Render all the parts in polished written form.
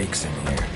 reeks in here.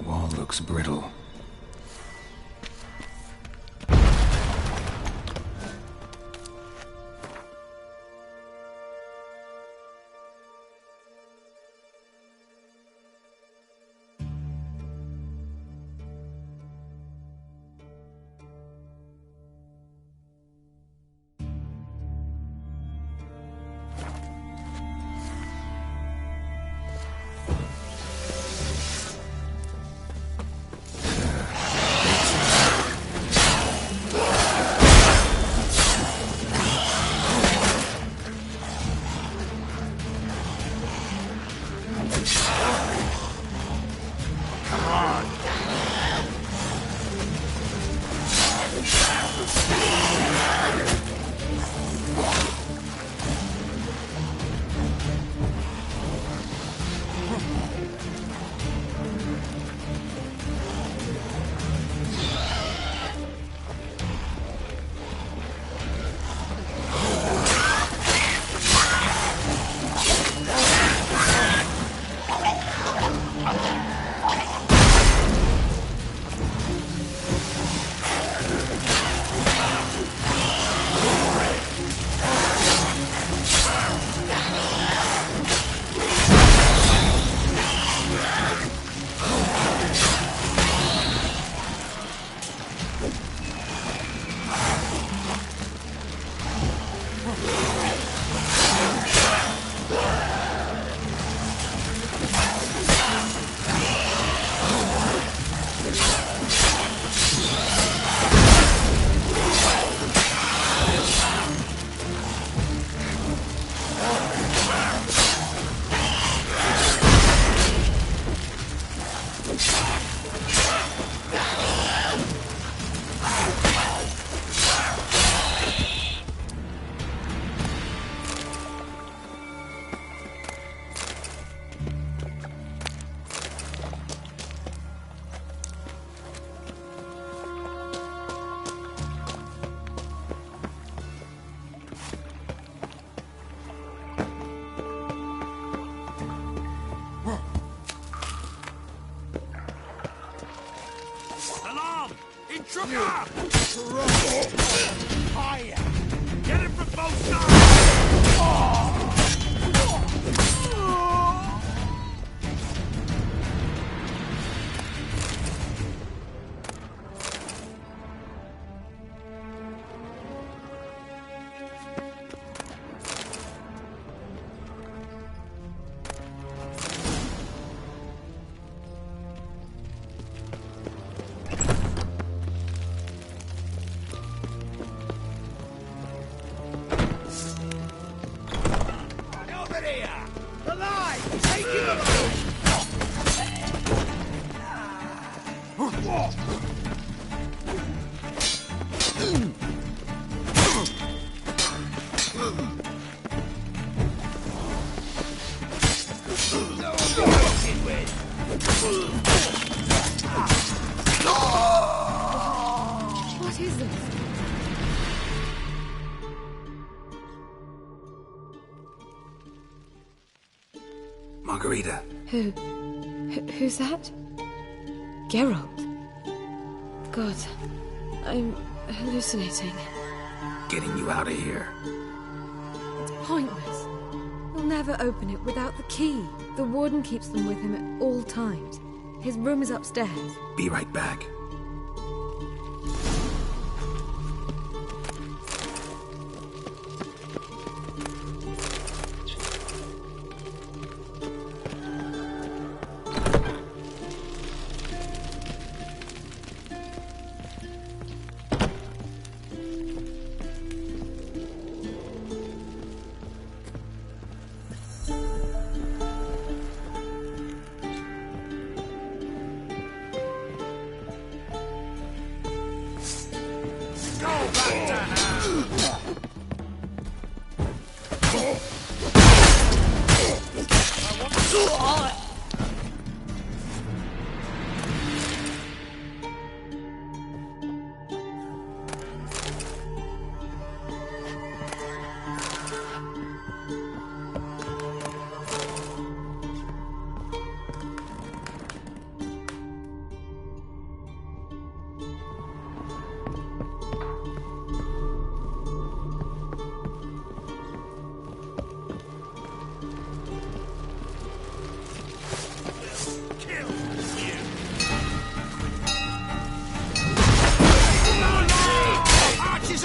Wall looks brittle. Higher! Get him from both sides! What is this? Margarita. Who's that? Geralt. God, I'm hallucinating. Getting you out of here. It's pointless. We'll never open it without the key. The warden keeps them with him at all times. His room is upstairs. Be right back.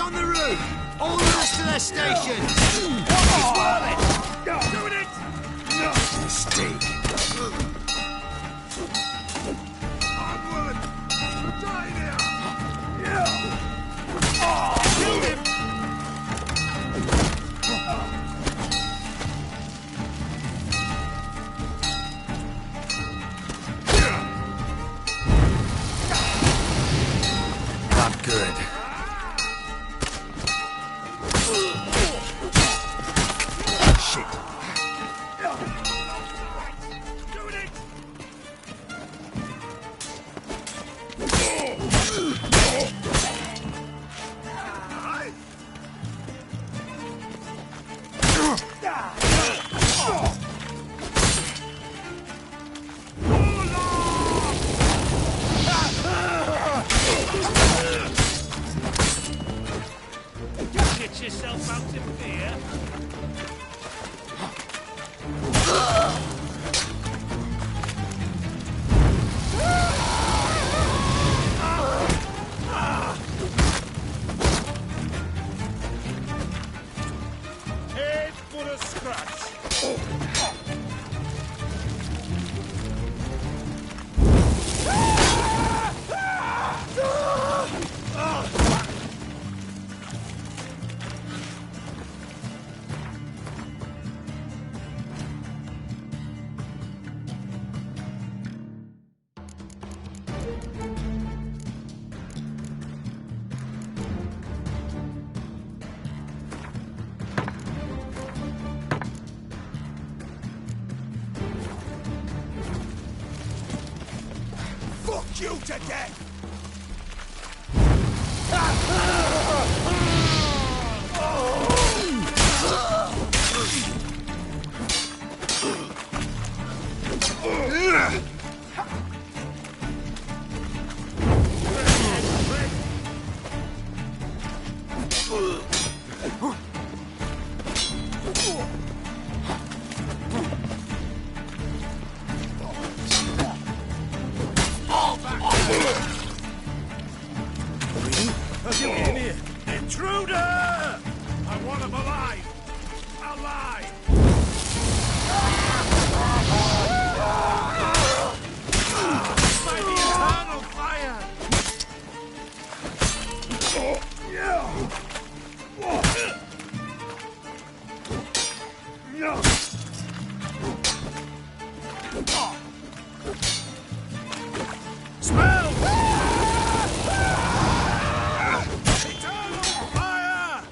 On the roof! All the rest to their stations! Doing it! Mistake. Onward! Die now! Killed him! Not good. Get yourself out of fear. Head full of scratch. Fuck you to death! Smell! Eternal fire!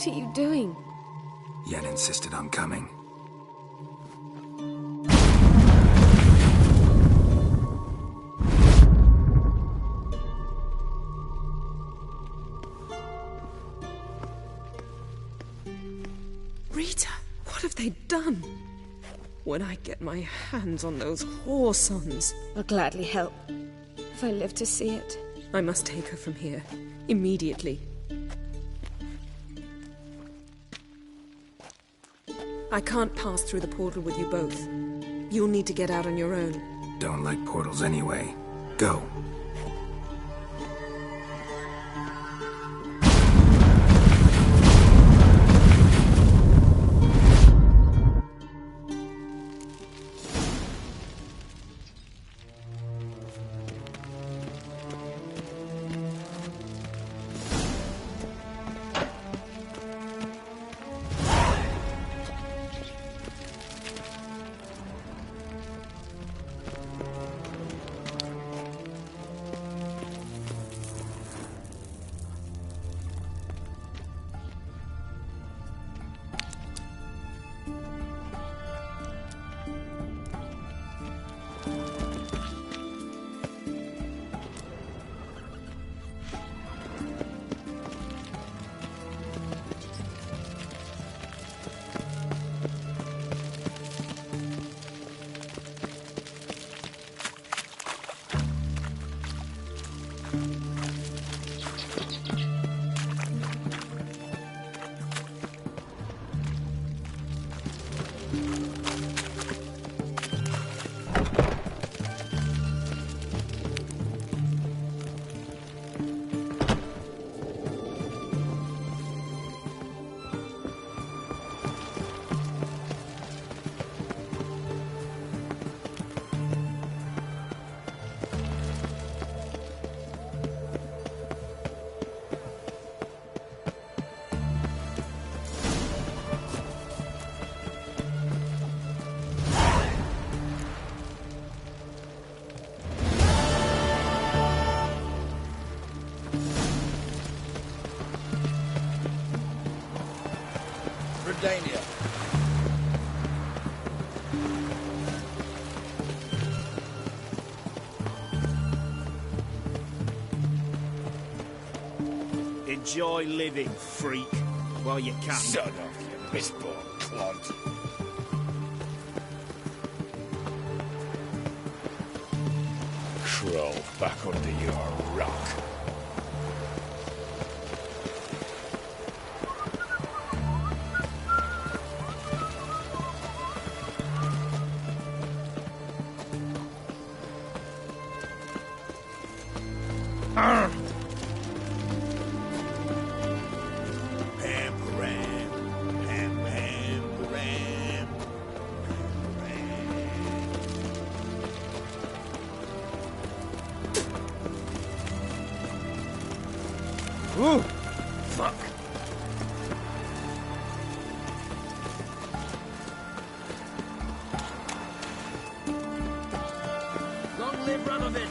What are you doing? Yen insisted on coming. Rita, what have they done? When I get my hands on those whore sons, I'll gladly help, if I live to see it. I must take her from here, immediately. I can't pass through the portal with you both. You'll need to get out on your own. Don't like portals anyway. Go. Dania. Enjoy living, freak, while you can. Son of you misborn clod. Crawl back under your rock. Ooh, fuck. Long live Radovid.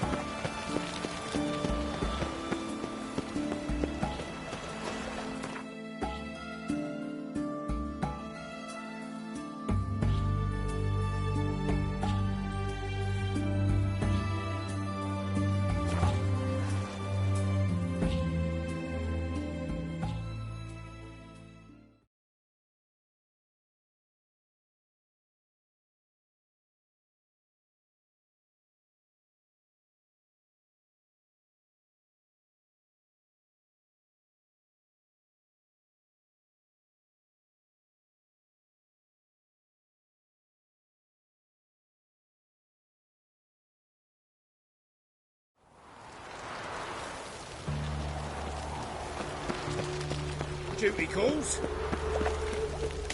Duty calls.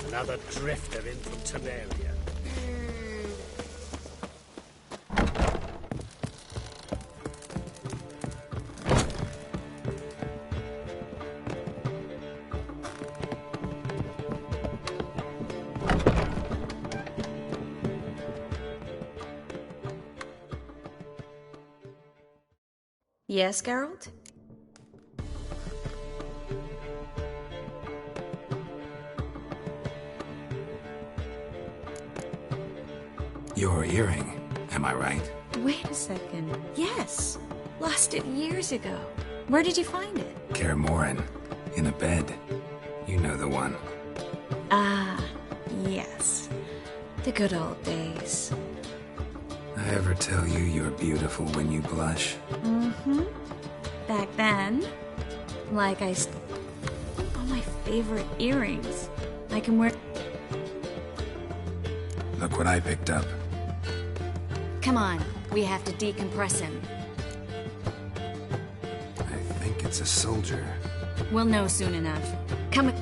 Another drifter in from Temeria. Yes, Geralt? Your earring, am I right? Wait a second. Yes. Lost it years ago. Where did you find it? Kaer Morhen, in a bed. You know the one. Ah, yes. The good old days. I ever tell you you're beautiful when you blush? Mm-hmm. Back then, like oh, my favorite earrings. I can wear... Look what I picked up. Come on, we have to decompress him. I think it's a soldier. We'll know soon enough. Come...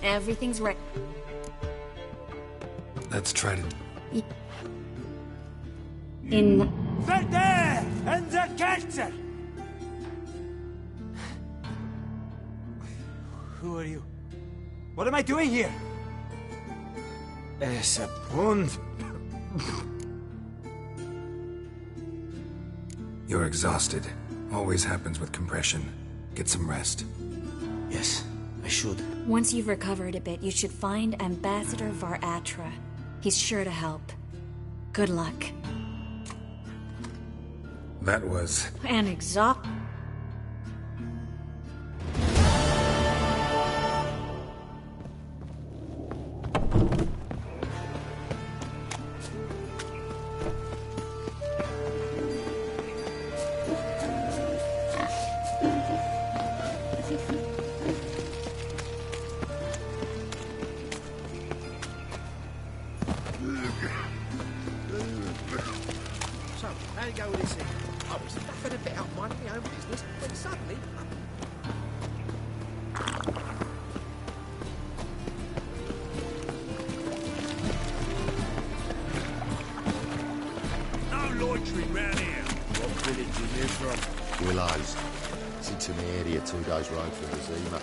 Everything's right. Let's try to... In... Verde and the Kelter! Who are you? What am I doing here? Es a pund. You're exhausted. Always happens with compression. Get some rest. Yes, I should. Once you've recovered a bit, you should find Ambassador Var-Attre. He's sure to help. Good luck. That was... And exhaust... So, how you go with this thing? I was faffing a bit out minding my own business, when suddenly... country round here. What village you near from? Willows. It's into my area 2 days' road from the Zima.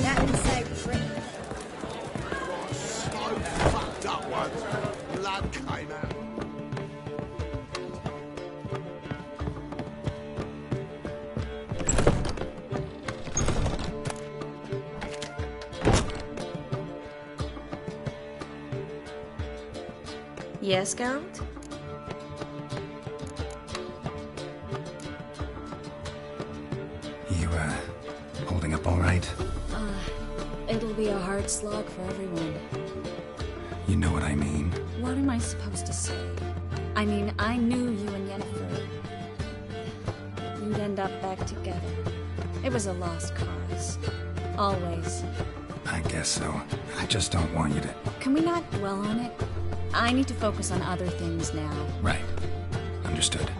That is so pretty. So fucked up once. Blood came out. Yes, Geralt? You, holding up all right? It'll be a hard slog for everyone. You know what I mean. What am I supposed to say? I mean, I knew you and Yennefer. You'd end up back together. It was a lost cause. Always. I guess so. I just don't want you to... Can we not dwell on it? I need to focus on other things now. Right. Understood.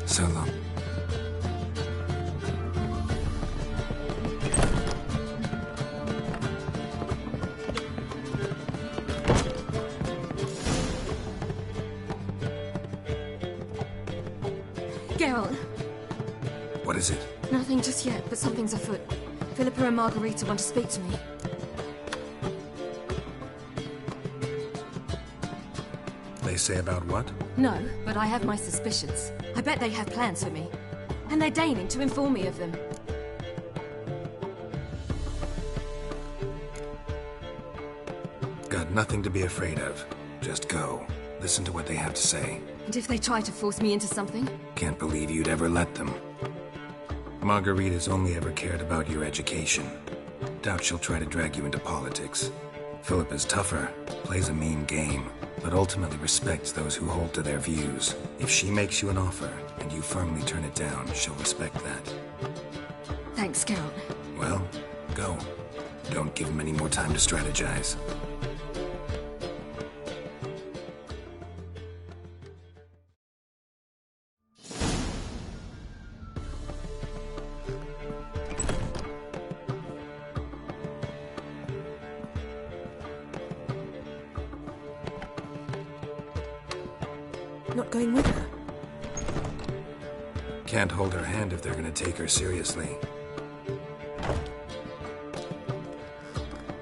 So long. Geralt, What is it? nothing just yet, but something's afoot. Philippa and Margarita want to speak to me. They say about what? No, but I have my suspicions. I bet they have plans for me. And they're deigning to inform me of them. Got nothing to be afraid of. Just go. Listen to what they have to say. And if they try to force me into something? Can't believe you'd ever let them. Margarita's only ever cared about your education. Doubt she'll try to drag you into politics. Philippa's tougher, plays a mean game, but ultimately respects those who hold to their views. If she makes you an offer, and you firmly turn it down, she'll respect that. Thanks, Geralt. Well, go. Don't give them any more time to strategize. Not going with her? Can't hold her hand if they're gonna take her seriously.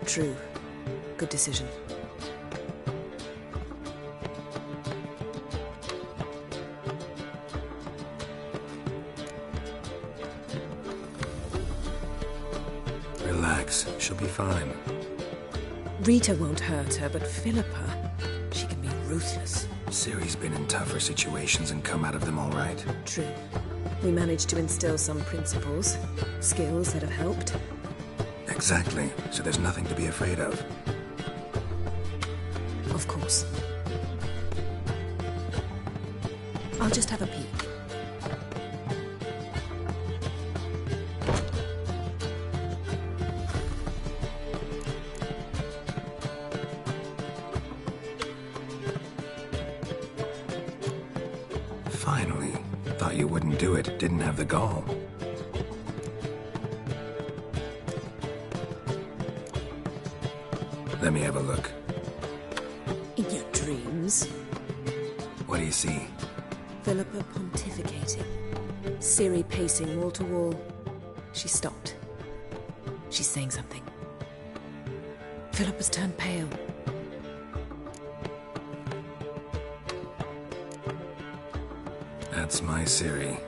True. Good decision. Relax, she'll be fine. Rita won't hurt her, but Philippa, she can be ruthless. Ciri's been in tougher situations and come out of them all right. True. We managed to instill some principles, skills that have helped. Exactly, so there's nothing to be afraid of. Of course. I'll just have a peek. Finally. Thought you wouldn't do it. Didn't have the gall. Let me have a look. In your dreams, What do you see? Philippa pontificating. Ciri pacing wall to wall. She stopped. She's saying something. Philippa's turned pale. That's my Ciri.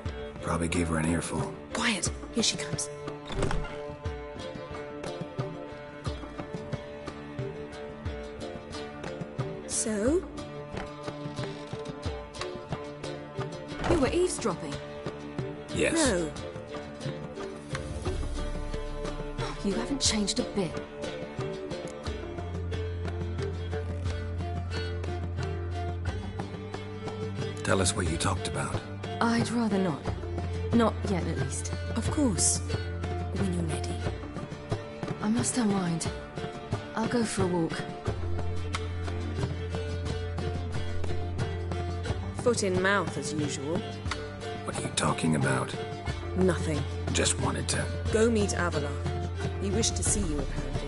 Probably gave her an earful. Quiet! Here she comes. So? You were eavesdropping. Yes. No. You haven't changed a bit. Tell us what you talked about. I'd rather not. Not yet, at least. Of course. When you're ready. I must unwind. I'll go for a walk. Foot in mouth, as usual. What are you talking about? Nothing. Just wanted to... Go meet Avila. He wished to see you, apparently.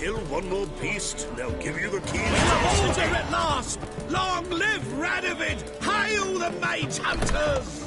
Kill one more beast, they'll give you the keys to The the city. at last! Long live Radovid! Hail the Mage Hunters!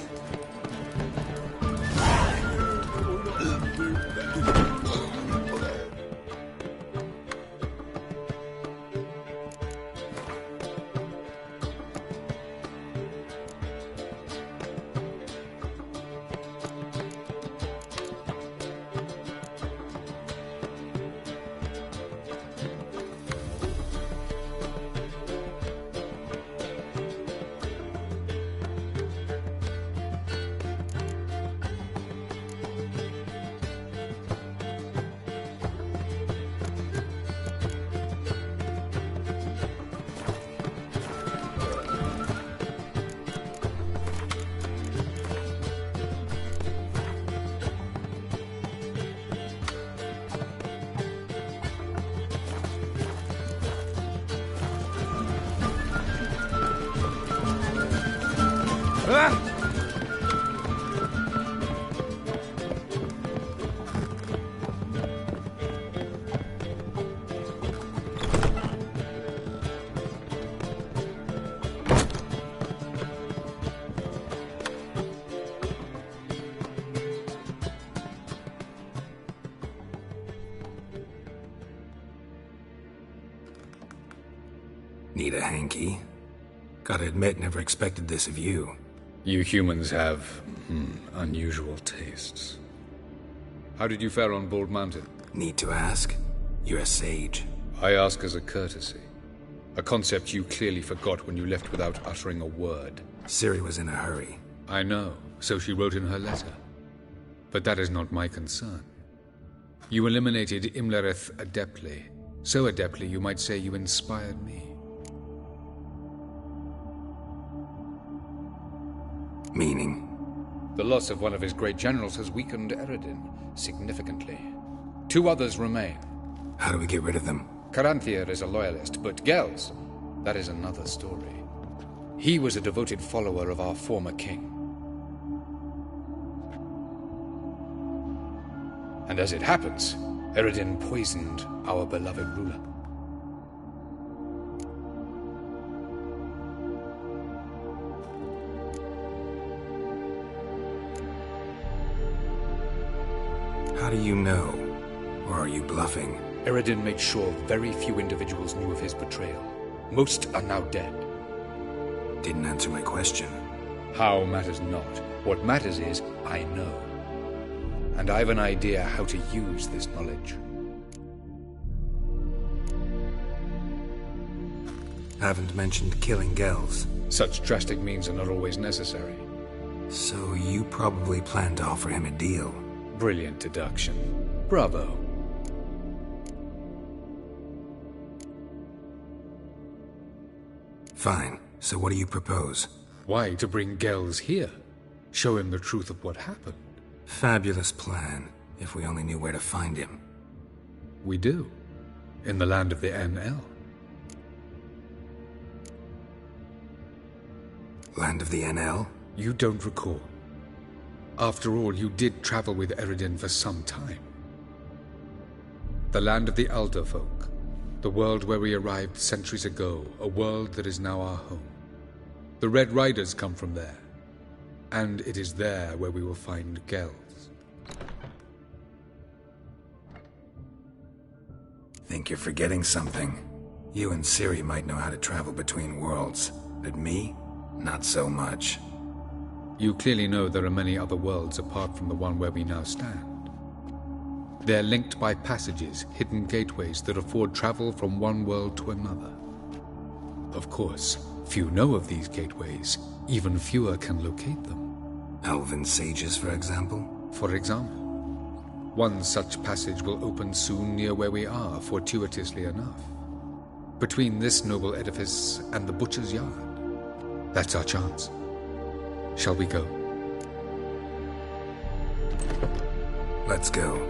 Need a hanky? Gotta admit, never expected this of you. You humans have, unusual tastes. How did you fare on Bald Mountain? Need to ask? You're a sage. I ask as a courtesy. A concept you clearly forgot when you left without uttering a word. Ciri was in a hurry. I know, so she wrote in her letter. But that is not my concern. You eliminated Imlerith adeptly. So adeptly you might say you inspired me. Meaning? The loss of one of his great generals has weakened Eredin significantly. 2 others remain. How do we get rid of them? Caranthir is a loyalist, but Gels, that is another story. He was a devoted follower of our former king. And as it happens, Eredin poisoned our beloved ruler. How do you know? Or are you bluffing? Eredin made sure very few individuals knew of his betrayal. Most are now dead. Didn't answer my question. How matters not. What matters is, I know. And I've an idea how to use this knowledge. Haven't mentioned killing Gels. Such drastic means are not always necessary. So you probably plan to offer him a deal. Brilliant deduction. Bravo. Fine. So what do you propose? Why, to bring Gels here. Show him the truth of what happened. Fabulous plan, if we only knew where to find him. We do. In the land of the NL. Land of the NL? You don't recall. After all, you did travel with Eredin for some time. The land of the Alder folk. The world where we arrived centuries ago. A world that is now our home. The Red Riders come from there. And it is there where we will find Gels. Think you're forgetting something. You and Ciri might know how to travel between worlds, but me? Not so much. You clearly know there are many other worlds apart from the one where we now stand. They're linked by passages, hidden gateways that afford travel from one world to another. Of course, few know of these gateways. Even fewer can locate them. Elven sages, for example? For example. One such passage will open soon near where we are, fortuitously enough. Between this noble edifice and the butcher's yard. That's our chance. Shall we go? Let's go.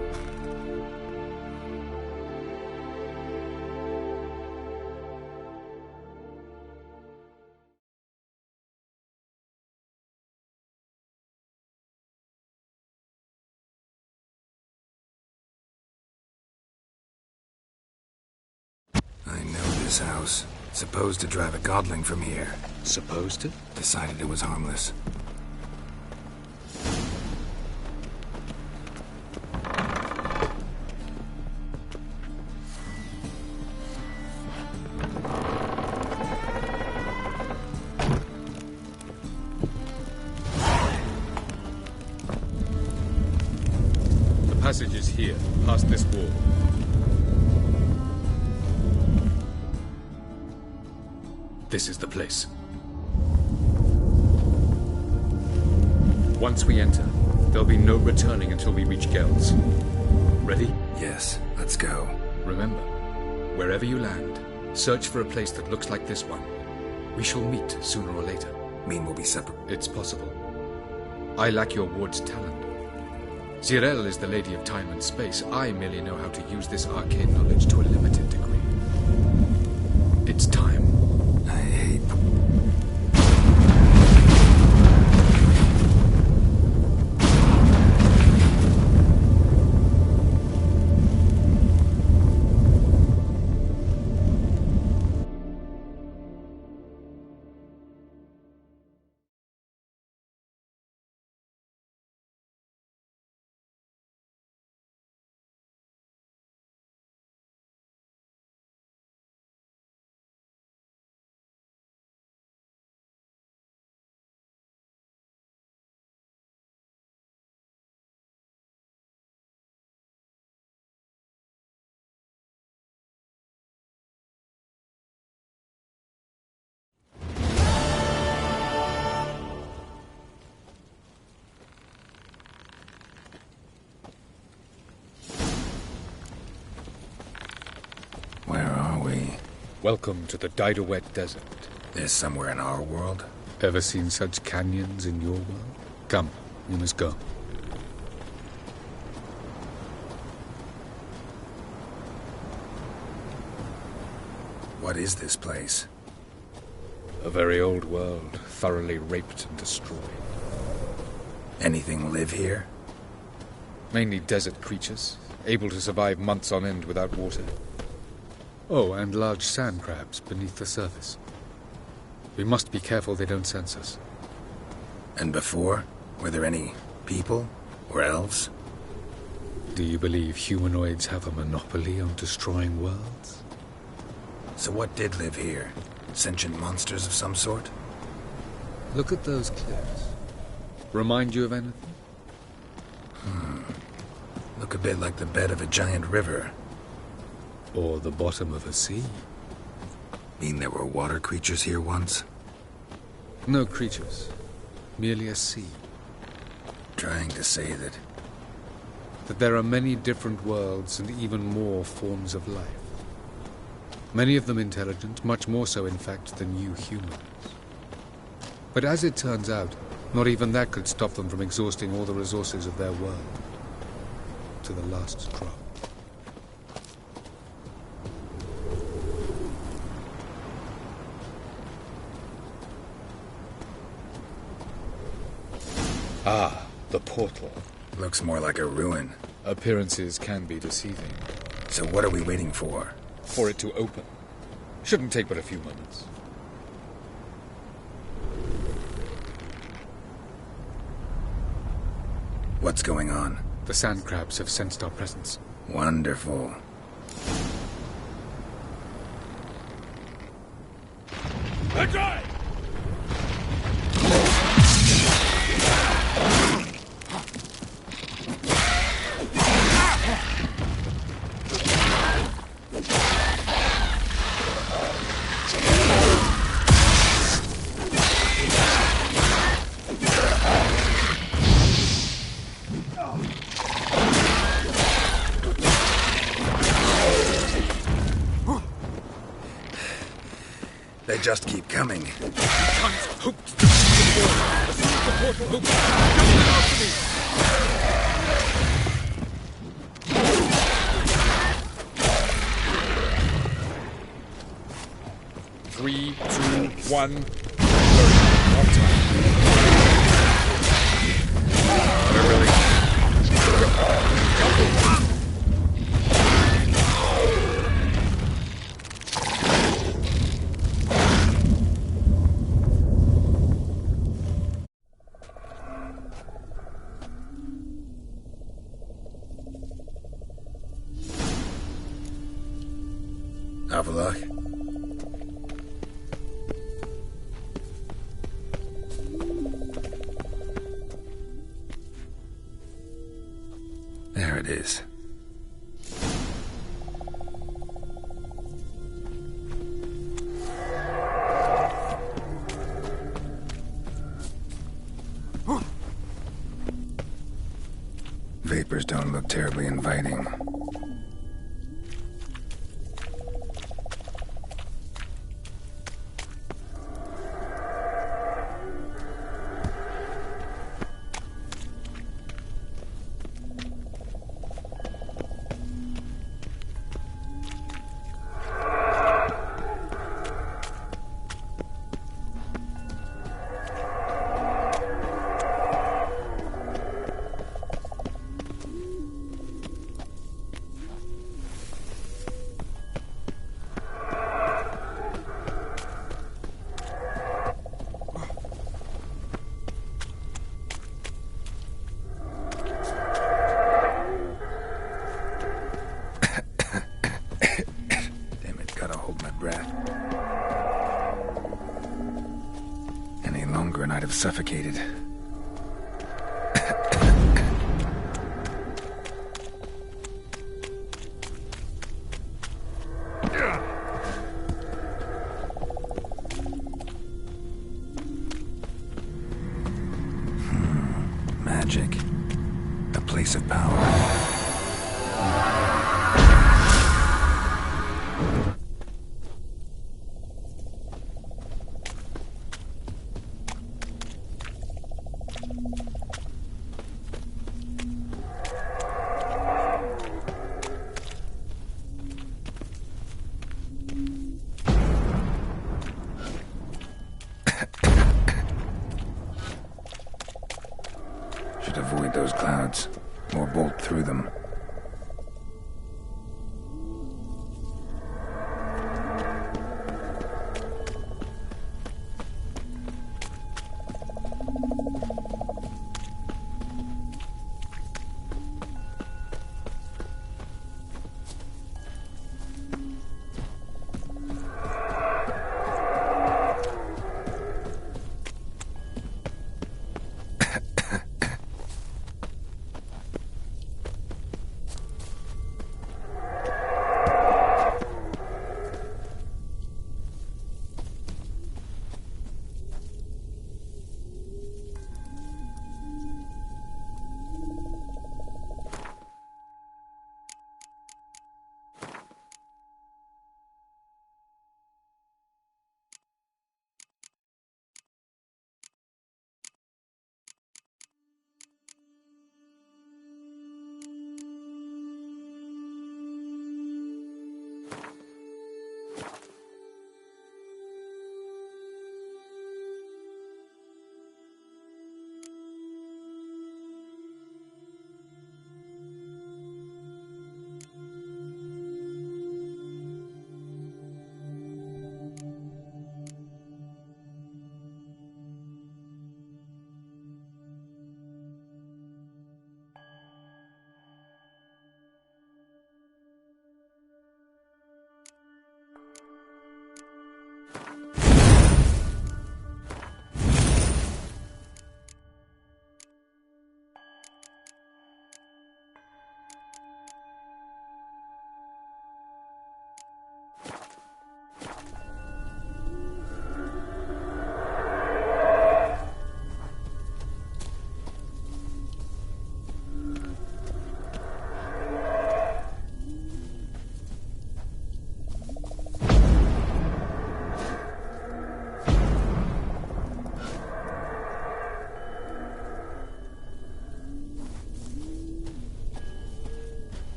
Arch's house. Supposed to drive a godling from here. Supposed to? Decided it was harmless. The passage is here, past this wall. This is the place. Once we enter, there'll be no returning until we reach Gelds. Ready? Yes, let's go. Remember, wherever you land, search for a place that looks like this one. We shall meet sooner or later. Mean we'll be separate? It's possible. I lack your ward's talent. Zirel is the Lady of Time and Space. I merely know how to use this arcane knowledge to a limited degree. It's time. I hate... Where are we? Welcome to the Didowet Desert. There's somewhere in our world? Ever seen such canyons in your world? Come, we must go. What is this place? A very old world, thoroughly raped and destroyed. Anything live here? Mainly desert creatures, able to survive months on end without water. Oh, and large sand crabs beneath the surface. We must be careful they don't sense us. And before? Were there any people? Or elves? Do you believe humanoids have a monopoly on destroying worlds? So what did live here? Sentient monsters of some sort? Look at those cliffs. Remind you of anything? Look a bit like the bed of a giant river. Or the bottom of a sea. Mean there were water creatures here once? No creatures. Merely a sea. Trying to say that... That there are many different worlds and even more forms of life. Many of them intelligent, much more so in fact than you humans. But as it turns out, not even that could stop them from exhausting all the resources of their world. To the last drop. Ah, the portal. Looks more like a ruin. Appearances can be deceiving. So what are we waiting for? For it to open. Shouldn't take but a few moments. What's going on? The sand crabs have sensed our presence. Wonderful. Attack! They just keep coming. Hooked to the wall. As soon as the portal opens, jump after me. 3, 2, 1. One time. We're ready. Avallac'h? There it is. Vapors don't look terribly inviting. Suffocated. Magic. A place of power. Should avoid those clouds, or bolt through them.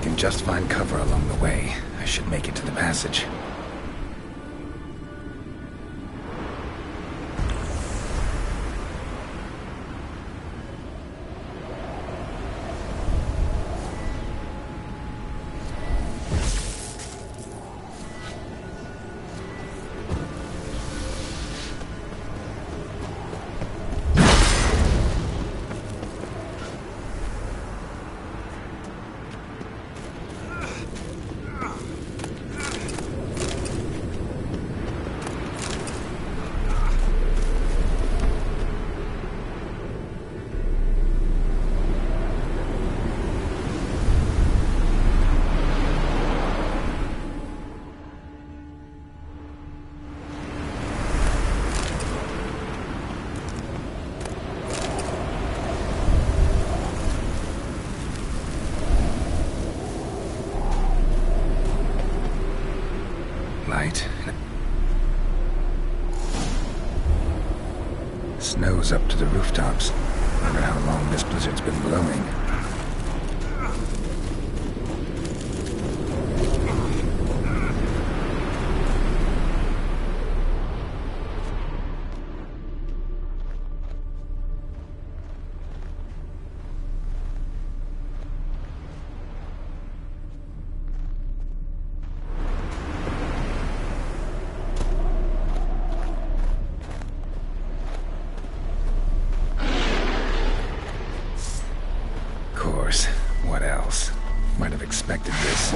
can just find cover along the way, I should make it to the passage. Snow's up to the rooftops. Wonder how long this blizzard's been blowing. What else? Might have expected this.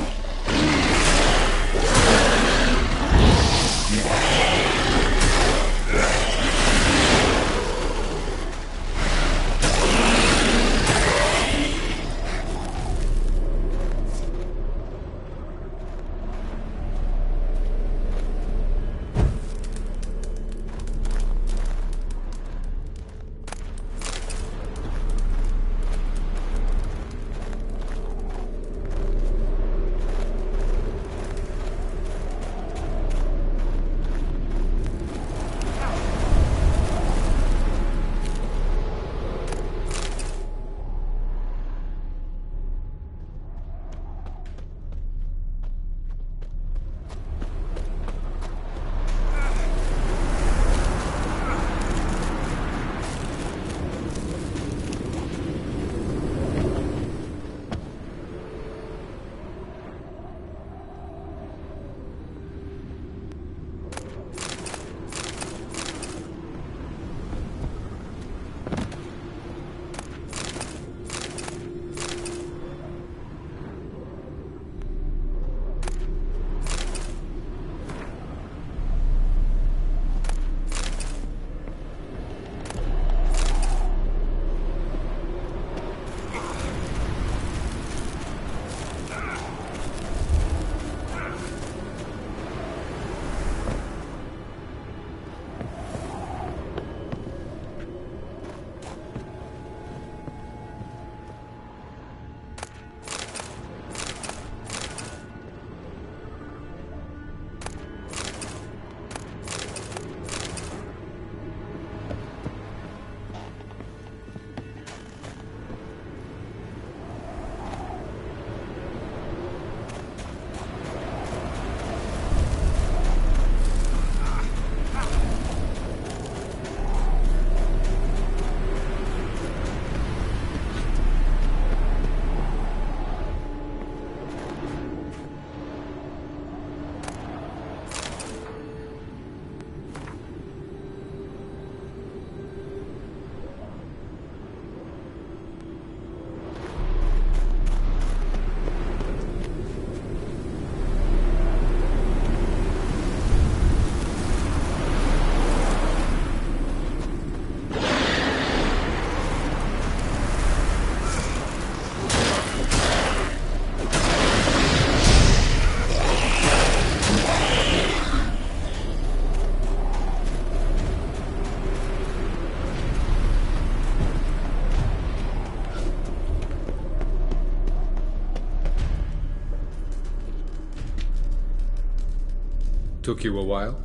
Took you a while?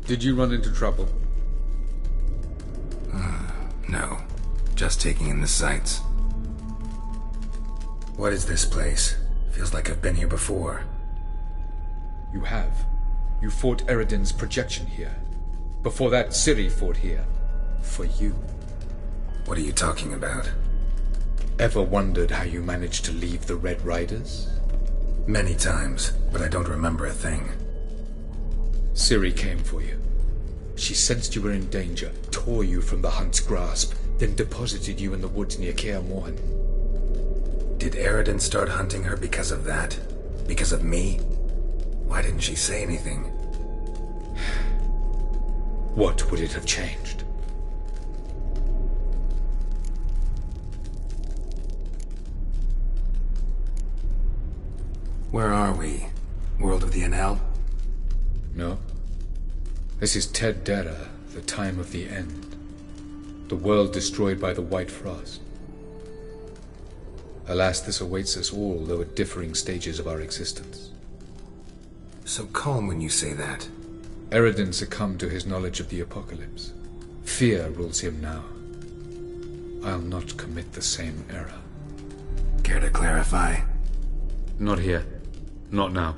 Did you run into trouble? No. Just taking in the sights. What is this place? Feels like I've been here before. You have. You fought Eredin's projection here. Before that, Ciri fought here. For you. What are you talking about? Ever wondered how you managed to leave the Red Riders? Many times, but I don't remember a thing. Ciri came for you. She sensed you were in danger, tore you from the Hunt's grasp, then deposited you in the woods near Kaer Morhen. Did Eredin start hunting her because of that? Because of me? Why didn't she say anything? What would it have changed? Where are we? World of the Enel? No. This is Ted Dara, the time of the end. The world destroyed by the White Frost. Alas, this awaits us all, though at differing stages of our existence. So calm when you say that. Eredin succumbed to his knowledge of the apocalypse. Fear rules him now. I'll not commit the same error. Care to clarify? Not here. Not now.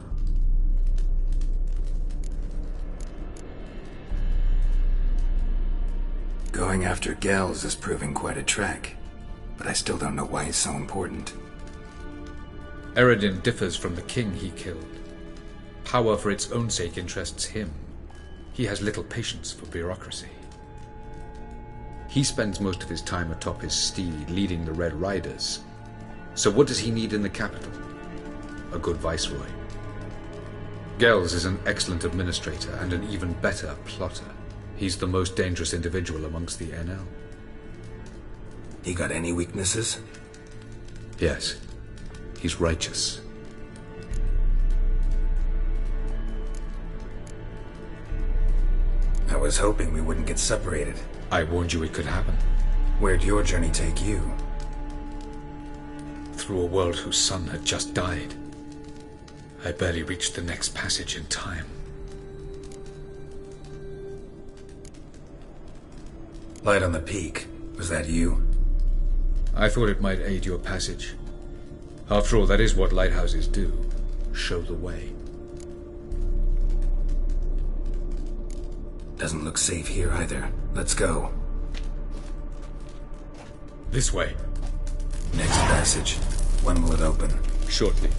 Going after Gels is proving quite a trek, but I still don't know why he's so important. Eredin differs from the king he killed. Power for its own sake interests him. He has little patience for bureaucracy. He spends most of his time atop his steed, leading the Red Riders. So what does he need in the capital? A good viceroy. Gels is an excellent administrator and an even better plotter. He's the most dangerous individual amongst the Enel. He got any weaknesses? Yes. He's righteous. I was hoping we wouldn't get separated. I warned you it could happen. Where'd your journey take you? Through a world whose son had just died. I barely reached the next passage in time. Light on the peak. Was that you? I thought it might aid your passage. After all, that is what lighthouses do. Show the way. Doesn't look safe here either. Let's go. This way. Next passage. When will it open? Shortly.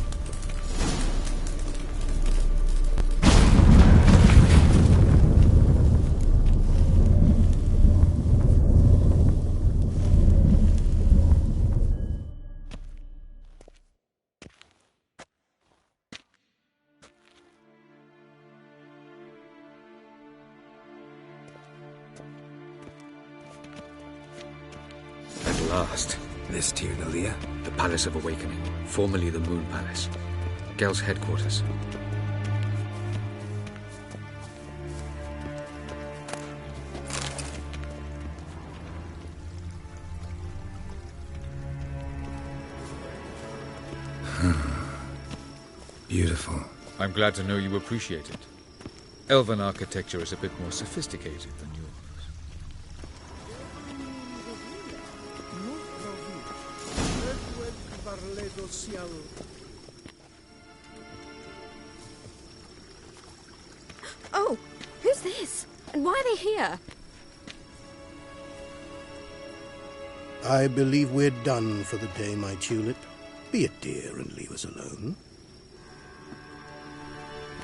This Tyr Nalia? The Palace of Awakening, formerly the Moon Palace. Gel's headquarters. Beautiful. I'm glad to know you appreciate it. Elven architecture is a bit more sophisticated than yours. Oh, who's this? And why are they here? I believe we're done for the day, my tulip. Be a dear and leave us alone.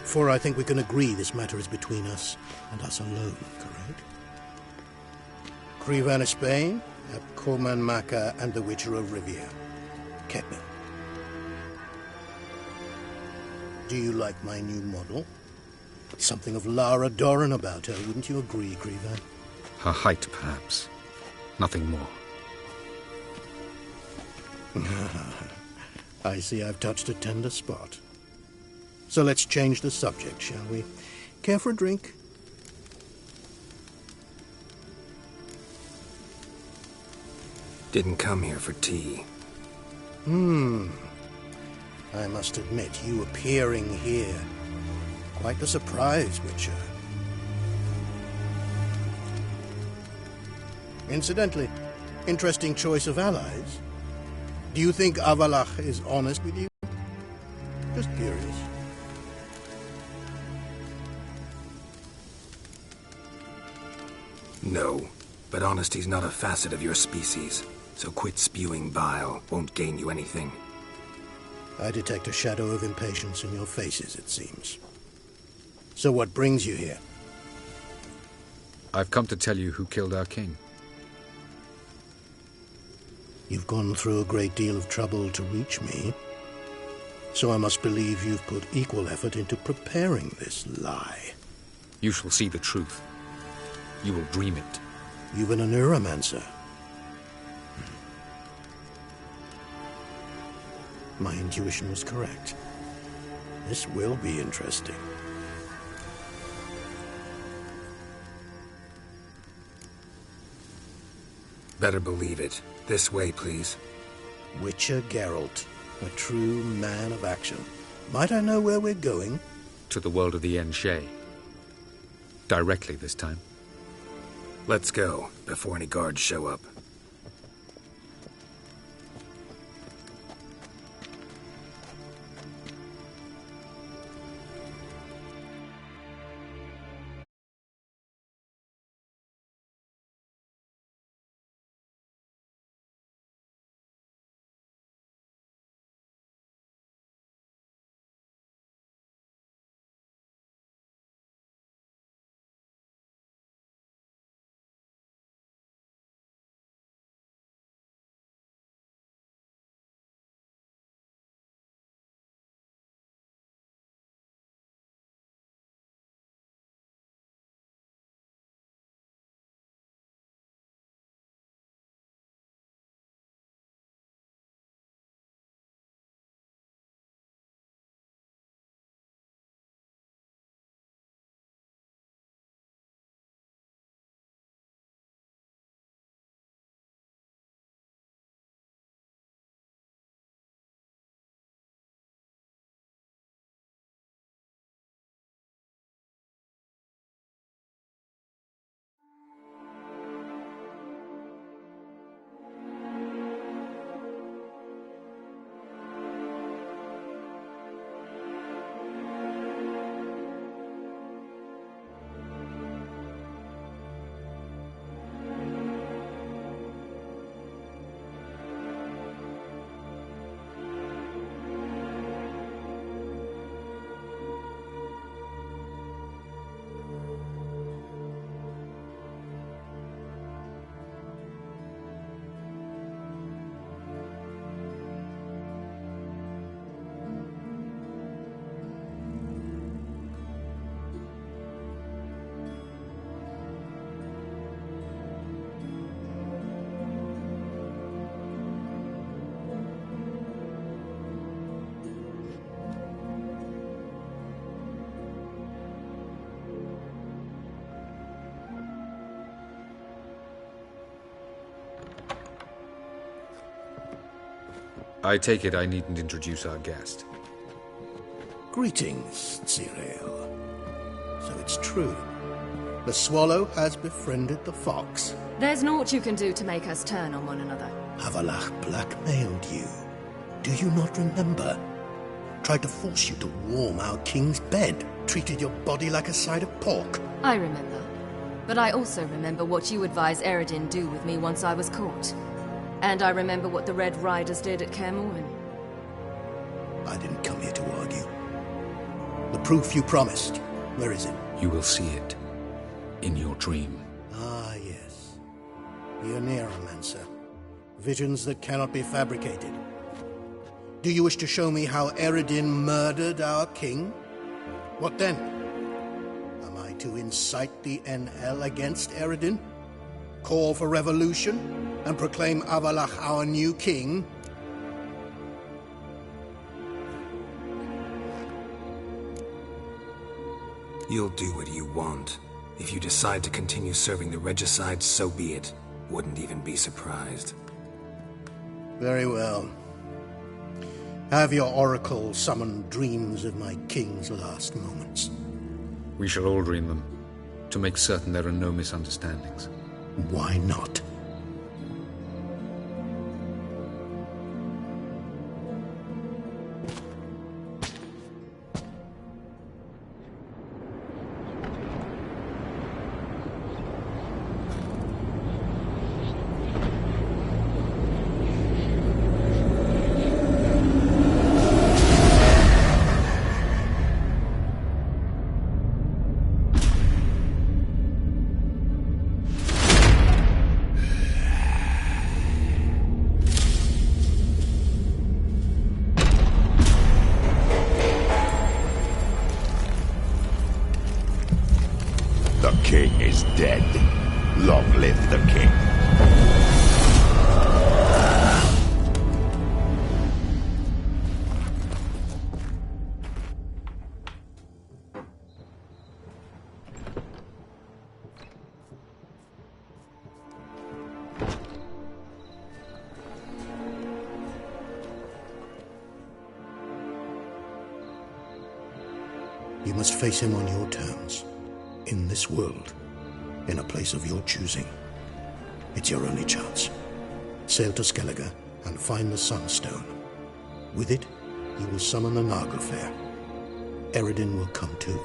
For I think we can agree this matter is between us and us alone, correct? Krivan of Spain, Corman Maka, and the Witcher of Rivia. Ketman. Do you like my new model? Something of Lara Doran about her, wouldn't you agree, Krivan? Her height, perhaps. Nothing more. I see I've touched a tender spot. So let's change the subject, shall we? Care for a drink? Didn't come here for tea. I must admit, you appearing here, quite a surprise, Witcher. Incidentally, interesting choice of allies. Do you think Avalach is honest with you? Just curious. No, but honesty's not a facet of your species. So quit spewing bile. Won't gain you anything. I detect a shadow of impatience in your faces, it seems. So what brings you here? I've come to tell you who killed our king. You've gone through a great deal of trouble to reach me. So I must believe you've put equal effort into preparing this lie. You shall see the truth. You will dream it. You've been a neuromancer. My intuition was correct. This will be interesting. Better believe it. This way, please. Witcher Geralt, a true man of action. Might I know where we're going? To the world of the Yen Shay. Directly this time. Let's go, before any guards show up. I take it I needn't introduce our guest. Greetings, Cyril. So it's true. The swallow has befriended the fox. There's naught you can do to make us turn on one another. Avallac'h blackmailed you. Do you not remember? Tried to force you to warm our king's bed. Treated your body like a side of pork. I remember. But I also remember what you advised Eredin do with me once I was caught. And I remember what the Red Riders did at Kaer Morhen. I didn't come here to argue. The proof you promised, where is it? You will see it in your dream. Ah, yes. The Neuromancer. Visions that cannot be fabricated. Do you wish to show me how Eredin murdered our king? What then? Am I to incite the NL against Eredin? Call for revolution? And proclaim Avallac'h our new king? You'll do what you want. If you decide to continue serving the regicide, so be it. Wouldn't even be surprised. Very well. Have your oracle summon dreams of my king's last moments. We shall all dream them, to make certain there are no misunderstandings. Why not? dead. Long live the king. You must face him on your terms. In this world. In a place of your choosing. It's your only chance. Sail to Skellige and find the Sunstone. With it, you will summon the Naglfar. Eredin will come too.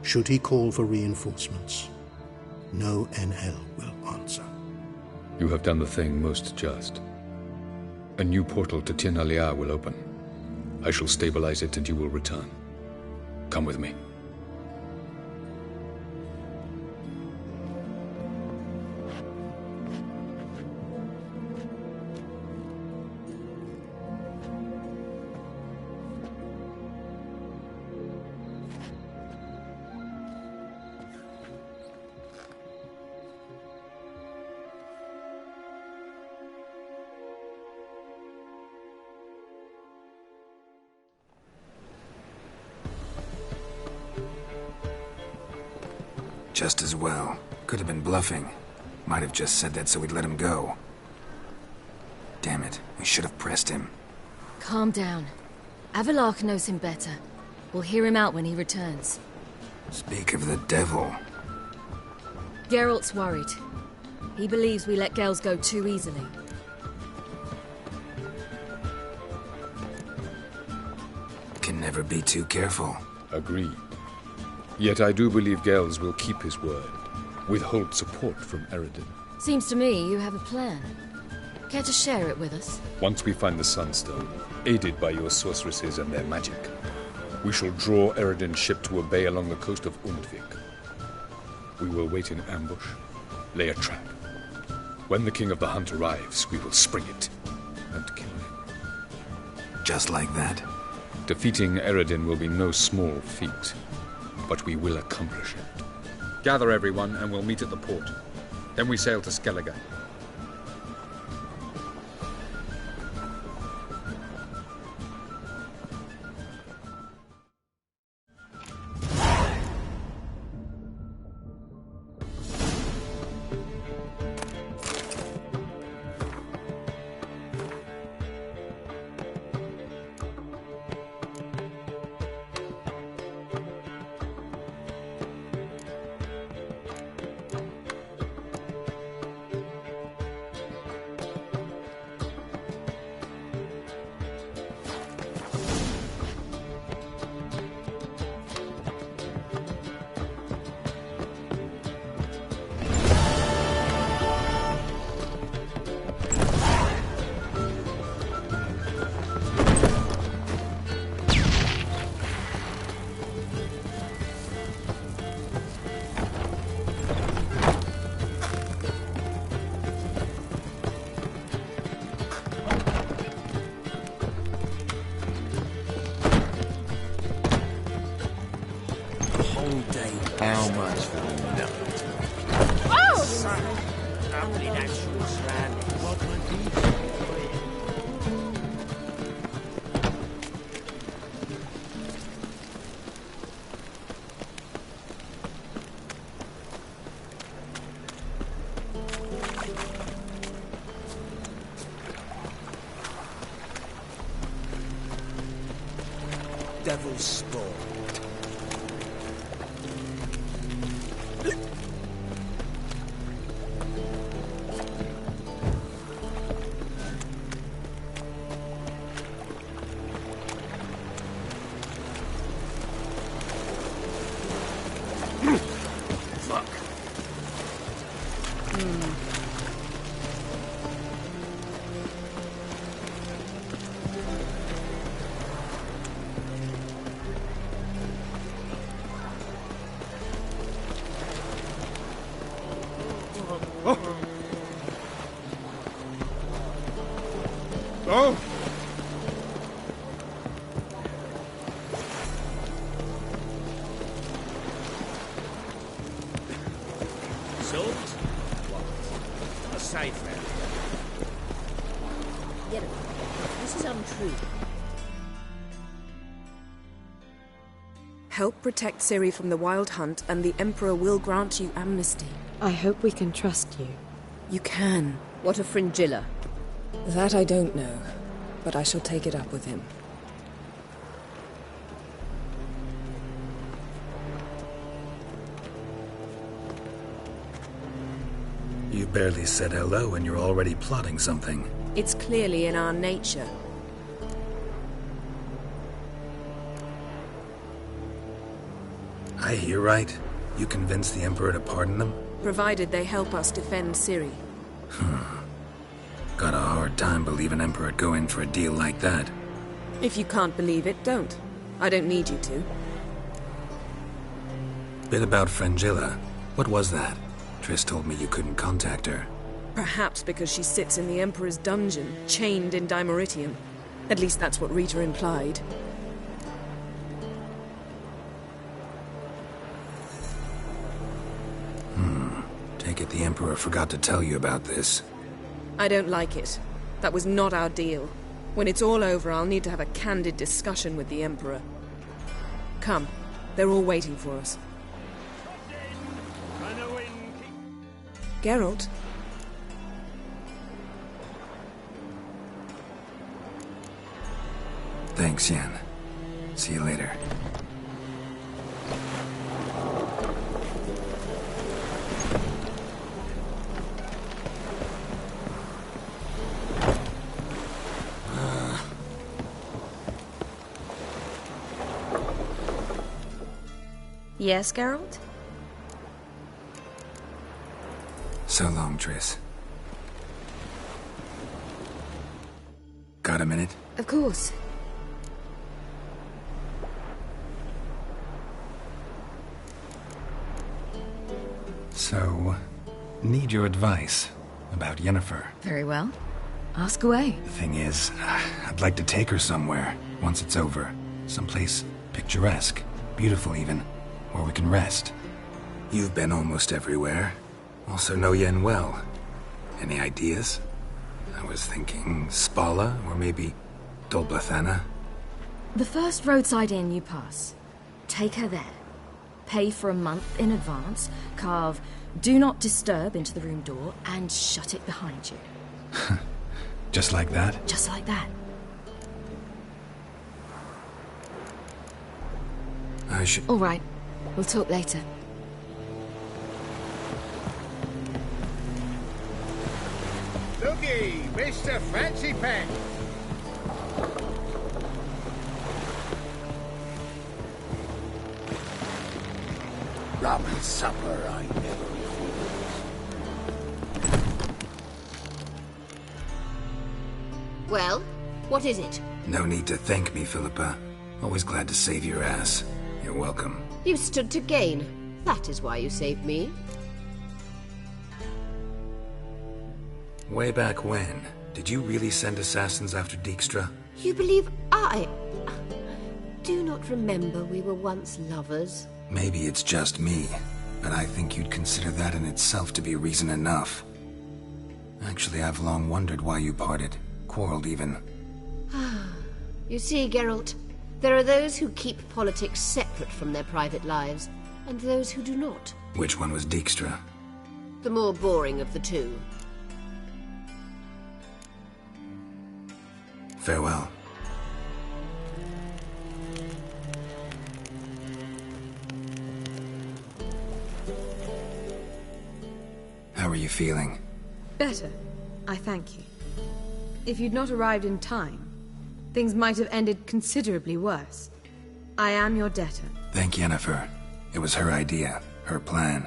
Should he call for reinforcements, no Enhel will answer. You have done the thing most just. A new portal to Tir Nalear will open. I shall stabilize it and you will return. Come with me. Just as well. Could have been bluffing. Might have just said that so we'd let him go. Damn it, we should have pressed him. Calm down. Avallac'h knows him better. We'll hear him out when he returns. Speak of the devil. Geralt's worried. He believes we let Gels go too easily. Can never be too careful. Agreed. Yet I do believe Gels will keep his word, withhold support from Eredin. Seems to me you have a plan. Care to share it with us? Once we find the Sunstone, aided by your sorceresses and their magic, we shall draw Eredin's ship to a bay along the coast of Undvik. We will wait in ambush, lay a trap. When the King of the Hunt arrives, we will spring it and kill him. Just like that? Defeating Eredin will be no small feat. But we will accomplish it. Gather everyone, and we'll meet at the port. Then we sail to Skellige. How much for nothing? Oh! Lovely natural surroundings. What would be? Devil's spawn. Oh! Yennefer, this is untrue. Help protect Ciri from the Wild Hunt, and the Emperor will grant you amnesty. I hope we can trust you. You can. What of Fringilla? That I don't know, but I shall take it up with him. You barely said hello and you're already plotting something. It's clearly in our nature. I hear right. You convinced the Emperor to pardon them? Provided they help us defend Ciri. Got a hard time believing Emperor'd go in for a deal like that. If you can't believe it, don't. I don't need you to. Bit about Fringilla. What was that? Triss told me you couldn't contact her. Perhaps because she sits in the Emperor's dungeon, chained in Dimeritium. At least that's what Rita implied. Take it the Emperor forgot to tell you about this. I don't like it. That was not our deal. When it's all over, I'll need to have a candid discussion with the Emperor. Come. They're all waiting for us. Geralt? Thanks, Yen. See you later. Yes, Geralt? So long, Triss. Got a minute? Of course. So, need your advice about Yennefer. Very well. Ask away. The thing is, I'd like to take her somewhere, once it's over. Someplace picturesque, beautiful even, where we can rest. You've been almost everywhere. Also know Yen well. Any ideas? I was thinking Spala, or maybe Dol Blathanna. The first roadside inn you pass. Take her there. Pay for a month in advance, carve "Do Not Disturb" into the room door, and shut it behind you. Just like that? Just like that. I should... All right. We'll talk later. Looky, Mr. Fancy Pants. Rum and supper I never refuse. Well, what is it? No need to thank me, Philippa. Always glad to save your ass. You're welcome. You stood to gain. That is why you saved me. Way back when, did you really send assassins after Dijkstra? You believe I do not remember we were once lovers? Maybe it's just me, but I think you'd consider that in itself to be reason enough. Actually, I've long wondered why you parted. Quarreled even. You see, Geralt, there are those who keep politics separate from their private lives, and those who do not. Which one was Dijkstra? The more boring of the two. Farewell. How are you feeling? Better. I thank you. If you'd not arrived in time, things might have ended considerably worse. I am your debtor. Thank Yennefer. It was her idea, her plan.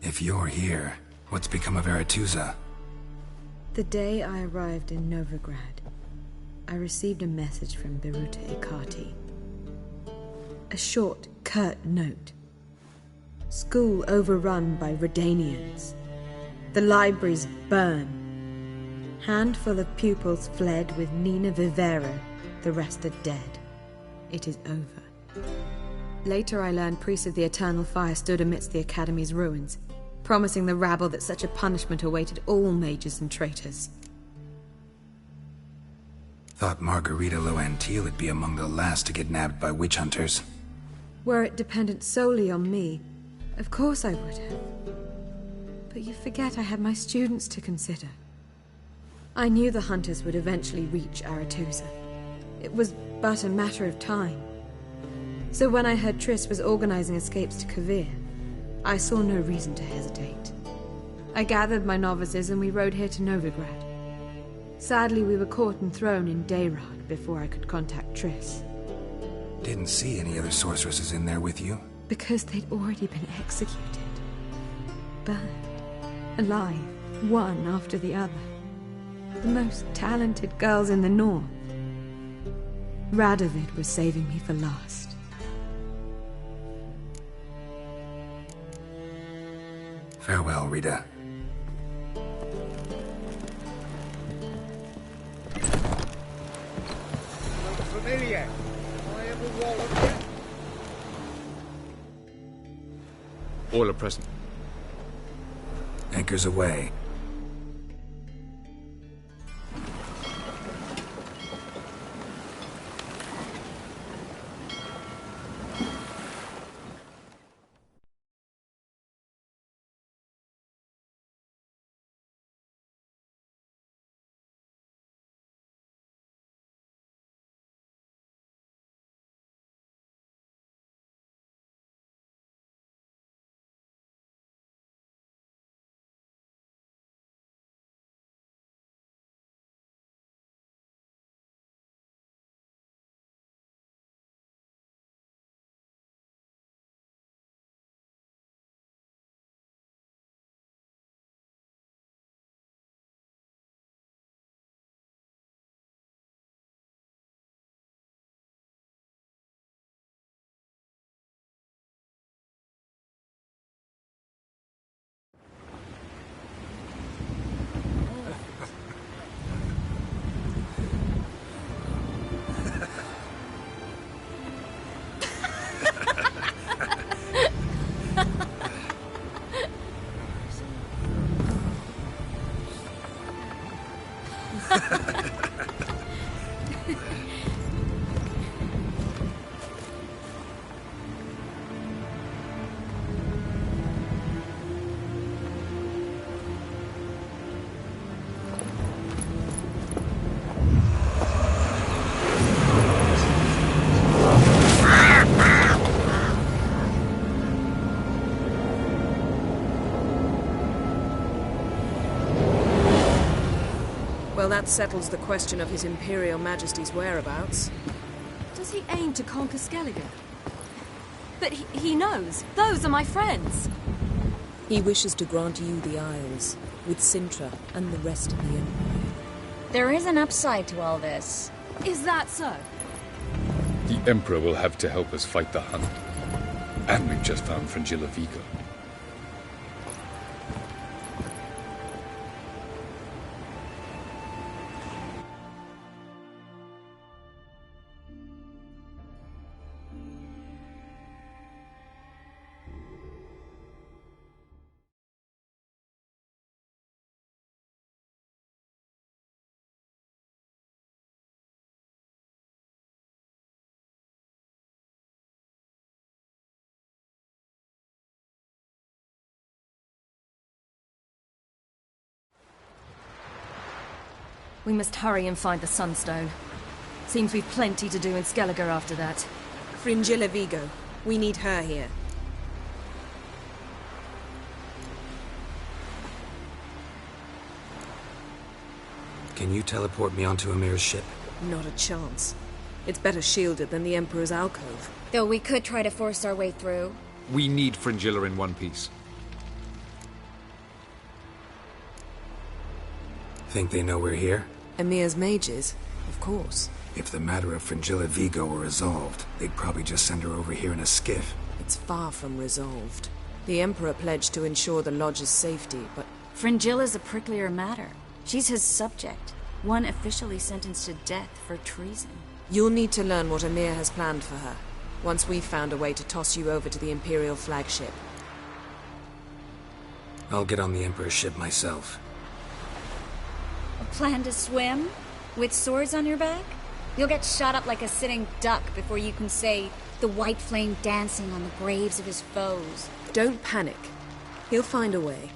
If you're here, what's become of Aretuza? The day I arrived in Novigrad, I received a message from Biruta Ikati. A short, curt note. School overrun by Redanians. The libraries burn. Handful of pupils fled with Nina Vivera. The rest are dead. It is over. Later I learned priests of the Eternal Fire stood amidst the Academy's ruins, promising the rabble that such a punishment awaited all mages and traitors. Thought Margarita Loantil would be among the last to get nabbed by witch hunters. Were it dependent solely on me, of course I would have. But you forget I had my students to consider. I knew the hunters would eventually reach Aretusa. It was but a matter of time. So when I heard Triss was organizing escapes to Kovir, I saw no reason to hesitate. I gathered my novices and we rode here to Novigrad. Sadly, we were caught and thrown in Dayrad before I could contact Triss. Didn't see any other sorceresses in there with you? Because they'd already been executed. Burned. Alive. One after the other. The most talented girls in the north. Radovid was saving me for last. Farewell, Rita. Familiar. I ever walloped you? All are present. Anchors away. Well, that settles the question of His Imperial Majesty's whereabouts. Does he aim to conquer Skellige? But he knows. Those are my friends. He wishes to grant you the Isles, with Sintra and the rest of the Empire. There is an upside to all this. Is that so? The Emperor will have to help us fight the Hunt. And we've just found Fringilla Vigo. We must hurry and find the Sunstone. Seems we've plenty to do in Skellige after that. Fringilla Vigo. We need her here. Can you teleport me onto Amir's ship? Not a chance. It's better shielded than the Emperor's alcove. Though we could try to force our way through. We need Fringilla in one piece. Think they know we're here? Emir's mages? Of course. If the matter of Fringilla Vigo were resolved, they'd probably just send her over here in a skiff. It's far from resolved. The Emperor pledged to ensure the Lodge's safety, but... Fringilla's a pricklier matter. She's his subject. One officially sentenced to death for treason. You'll need to learn what Emir has planned for her. once we've found a way to toss you over to the Imperial flagship. I'll get on the Emperor's ship myself. A plan to swim? With swords on your back? You'll get shot up like a sitting duck before you can say the white flame dancing on the graves of his foes. Don't panic. He'll find a way.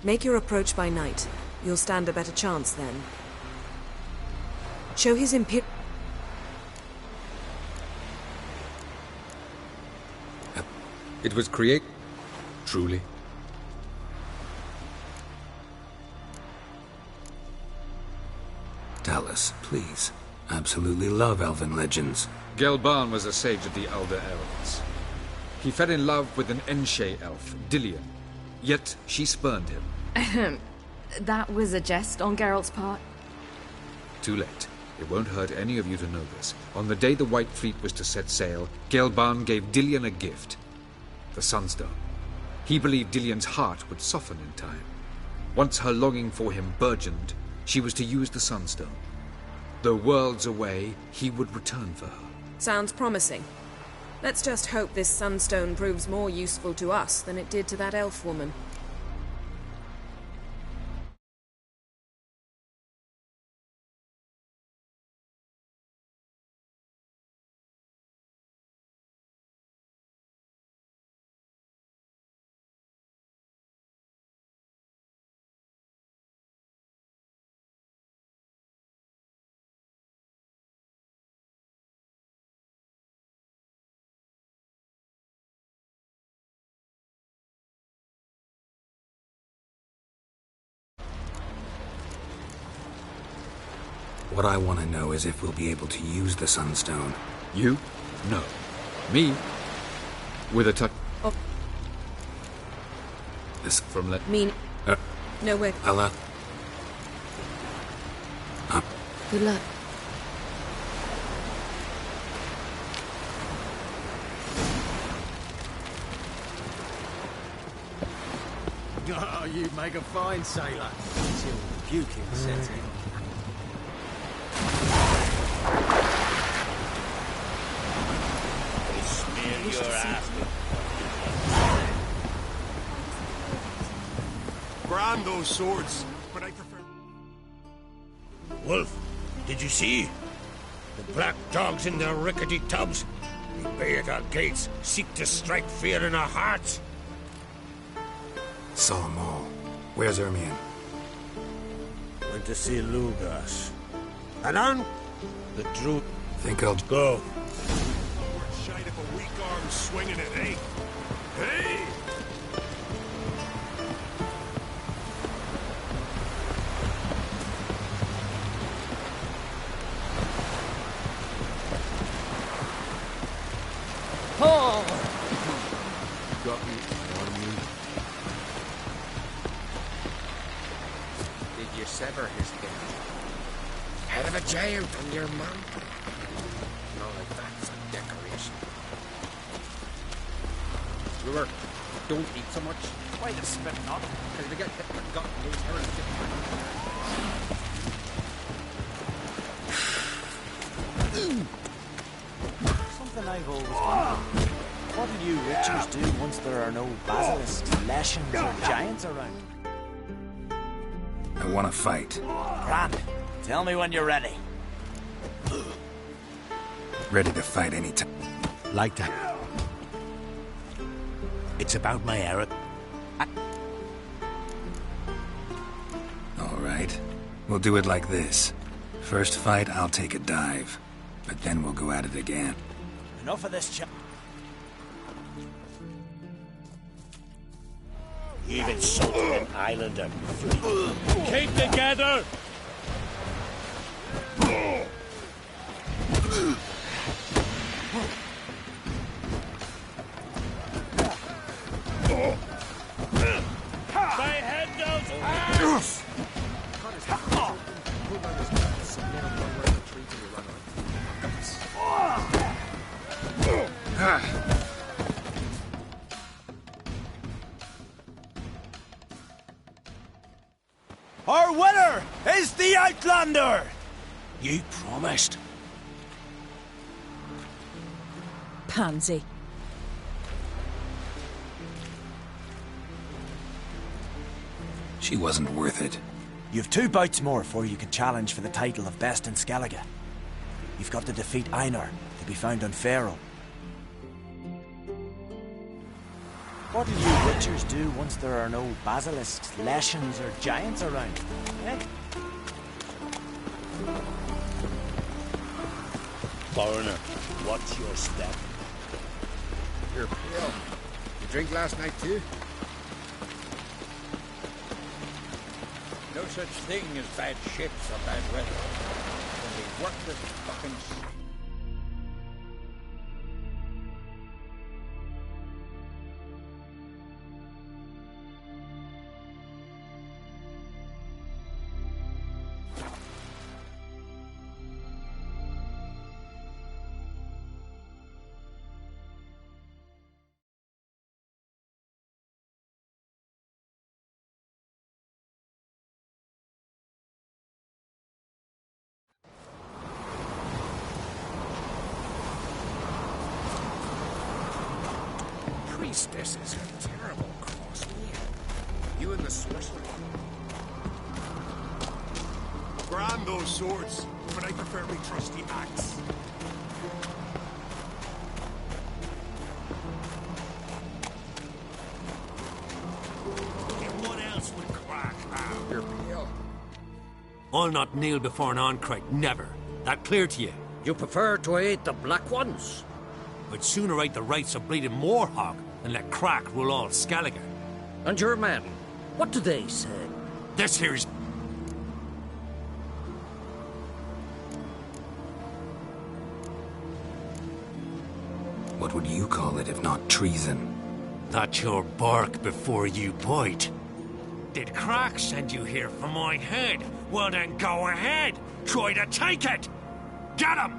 Make your approach by night. You'll stand a better chance then. Show his It was create... truly. Tell us, please. Absolutely love elven legends. Gelban was a sage of the Elder Elves. He fell in love with an Enshe elf, Dillion. Yet she spurned him. That was a jest on Geralt's part? Too late. It won't hurt any of you to know this. On the day the White Fleet was to set sail, Gelban gave Dillion a gift. The Sunstone. He believed Dillion's heart would soften in time. Once her longing for him burgeoned, she was to use the Sunstone. Though worlds away, he would return for her. Sounds promising. Let's just hope this Sunstone proves more useful to us than it did to that elf woman. What I want to know is if we'll be able to use the Sunstone. You? No. Me? With a touch... Oh. This... From let... Mean... No way. Ella. Up. Good luck. Oh, you make a fine sailor. Until puking sets in. Smear your ass. Grand those swords, but I prefer... Wolf, did you see? The black dogs in their rickety tubs. They bay at our gates, seek to strike fear in our hearts. Saw them all. Where's Ermion? Went to see Lugas. And on the Druid. Think I'll go. We're shite of a weak arm swinging it, eh? Hey! Oh! Got me on you. Did you sever his head? Head of a giant on your mount? No, like that's a decoration. Brewer, don't eat so much. Why the spit not? Because they get hit in the gut and lose her Something I've always wondered. What do you witchers do once there are no basilisks, leshens, or giants around? I want to fight. Grand. Tell me when you're ready. Ready to fight anytime. Like that. It's about my Eric. All right. We'll do it like this. First fight, I'll take a dive. But then we'll go at it again. Enough of this chat. You've insulted an islander. Keep together! My head goes... Our winner is the Outlander! You promised. pansy. She wasn't worth it. You've 2 bouts more before you can challenge for the title of Best in Skellige. You've got to defeat Einar, to be found on Faerûn. What do you witchers do once there are no basilisks, leshens, or giants around? Eh? Foreigner, watch your step. You're pale. You drink last night too? No such thing as bad ships or bad weather. Only worthless fucking sea. Priestesses are terrible cross. You and the sorcerer. Grand those swords, but I prefer my trusty axe. And what else would crack out? You're pale. I'll not kneel before an Arnkrite, never. That clear to you? You prefer to aid the Black Ones? I'd sooner right the rights of bleeding Moorhog than let Crack rule all Skellige. And your men, what do they say? This here's... What would you call it if not treason? That's your bark before you bite. Did Crack send you here for my head? Well then go ahead. Try to take it. Get him!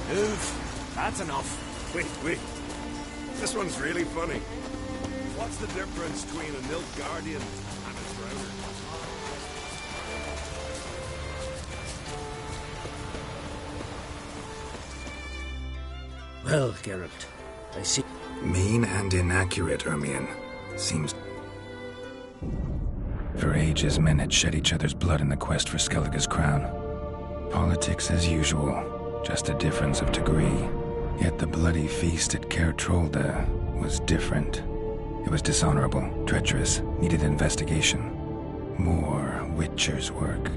Move. That's enough. Wait. This one's really funny. What's the difference between a Nilfgaardian and a Drowner? Well, Geralt, I see. Mean and inaccurate, Ermion. Seems... For ages, men had shed each other's blood in the quest for Skellige's crown. Politics as usual, just a difference of degree. Yet the bloody feast at Caer Trolda was different. It was dishonorable, treacherous, needed investigation. More Witcher's work.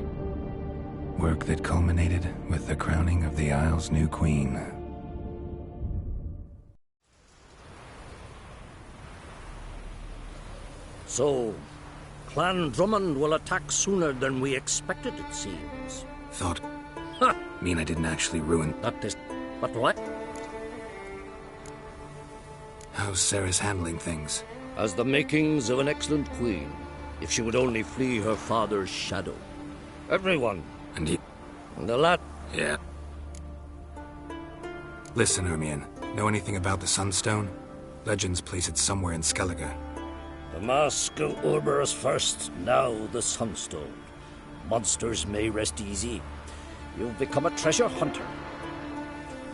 Work that culminated with the crowning of the Isle's new queen. So, Clan Drummond will attack sooner than we expected, it seems. Thought... Ha! Mean I didn't actually ruin... That is... But what? How's Cerys handling things? Has the makings of an excellent queen, if she would only flee her father's shadow. Everyone. And he... And the lad... Yeah. Listen, Ermion. Know anything about the Sunstone? Legends place it somewhere in Skellige. The Mask of Orberus first, now the Sunstone. Monsters may rest easy. You've become a treasure hunter.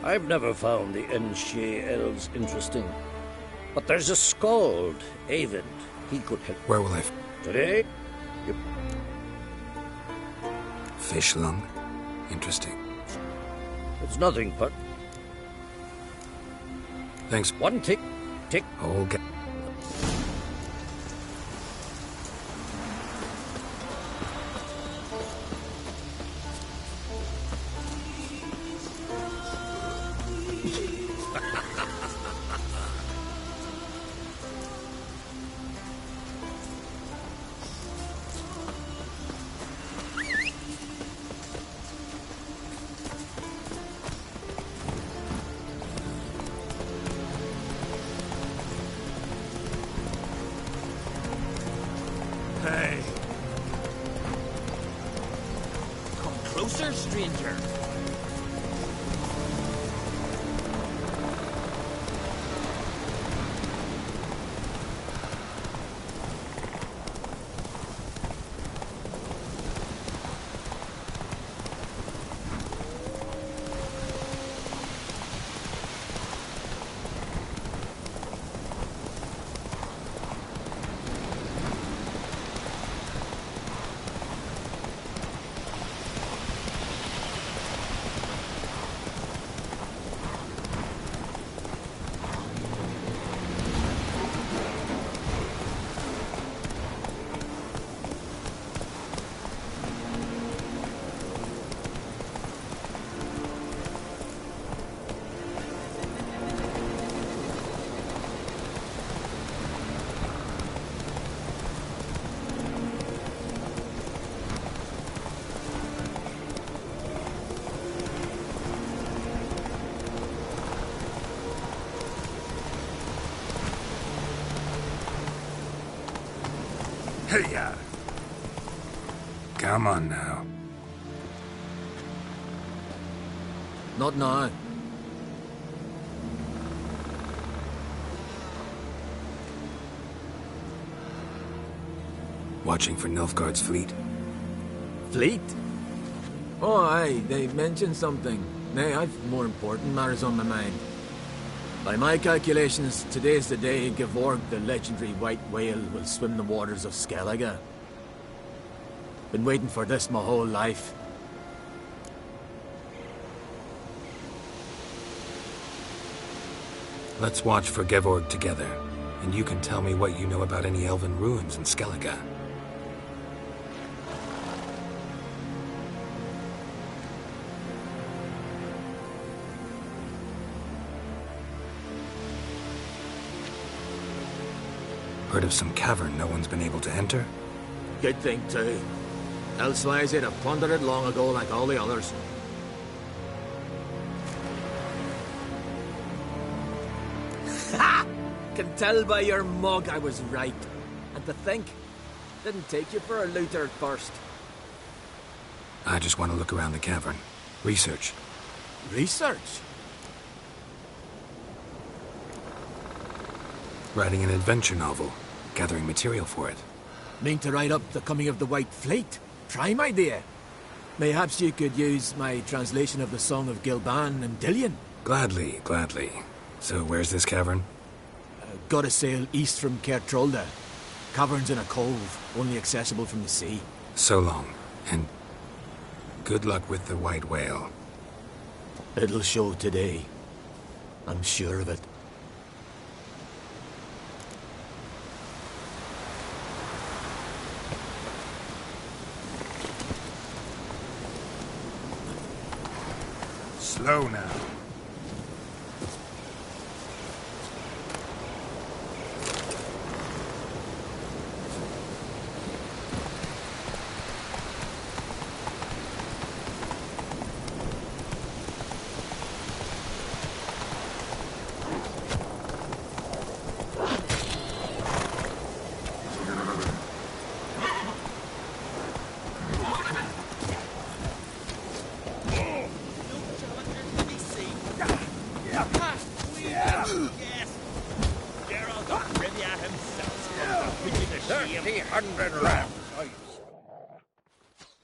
I've never found the Enshe elves interesting. But there's a skald, Eyvind. He could help. Where will I... Today? You... Fish lung? Interesting. It's nothing, but... Thanks. One tick. Whole ga... Hey. Come closer, stranger. Hey-ya! Come on now. Not now. Watching for Nilfgaard's fleet? Fleet? Oh, aye, they mentioned something. Nay, I've more important matters on my mind. By my calculations, today's the day Gevorg, the legendary white whale, will swim the waters of Skellige. Been waiting for this my whole life. Let's watch for Gevorg together, and you can tell me what you know about any elven ruins in Skellige. Heard of some cavern no one's been able to enter? Good thing, too. Elsewise, they'd have plundered it long ago like all the others. Ha! Can tell by your mug I was right. And to think, didn't take you for a looter at first. I just want to look around the cavern. Research. Research? Writing an adventure novel, gathering material for it. Mean to write up the coming of the White Fleet? Prime idea. Mayhaps you could use my translation of the Song of Gilban and Dillion. Gladly, gladly. So where's this cavern? Gotta sail east from Caer Trolda. Cavern's in a cove, only accessible from the sea. So long, and good luck with the white whale. It'll show today. I'm sure of it. Slow now.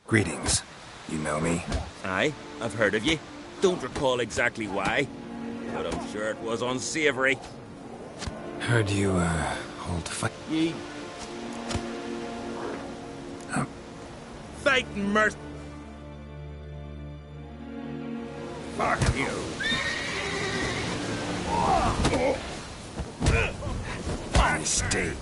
Greetings. You know me? Aye, I've heard of ye. Don't recall exactly why, but I'm sure it was unsavory. Heard you, hold fight. Ye... Fighting merc... Fuck you. Mistake.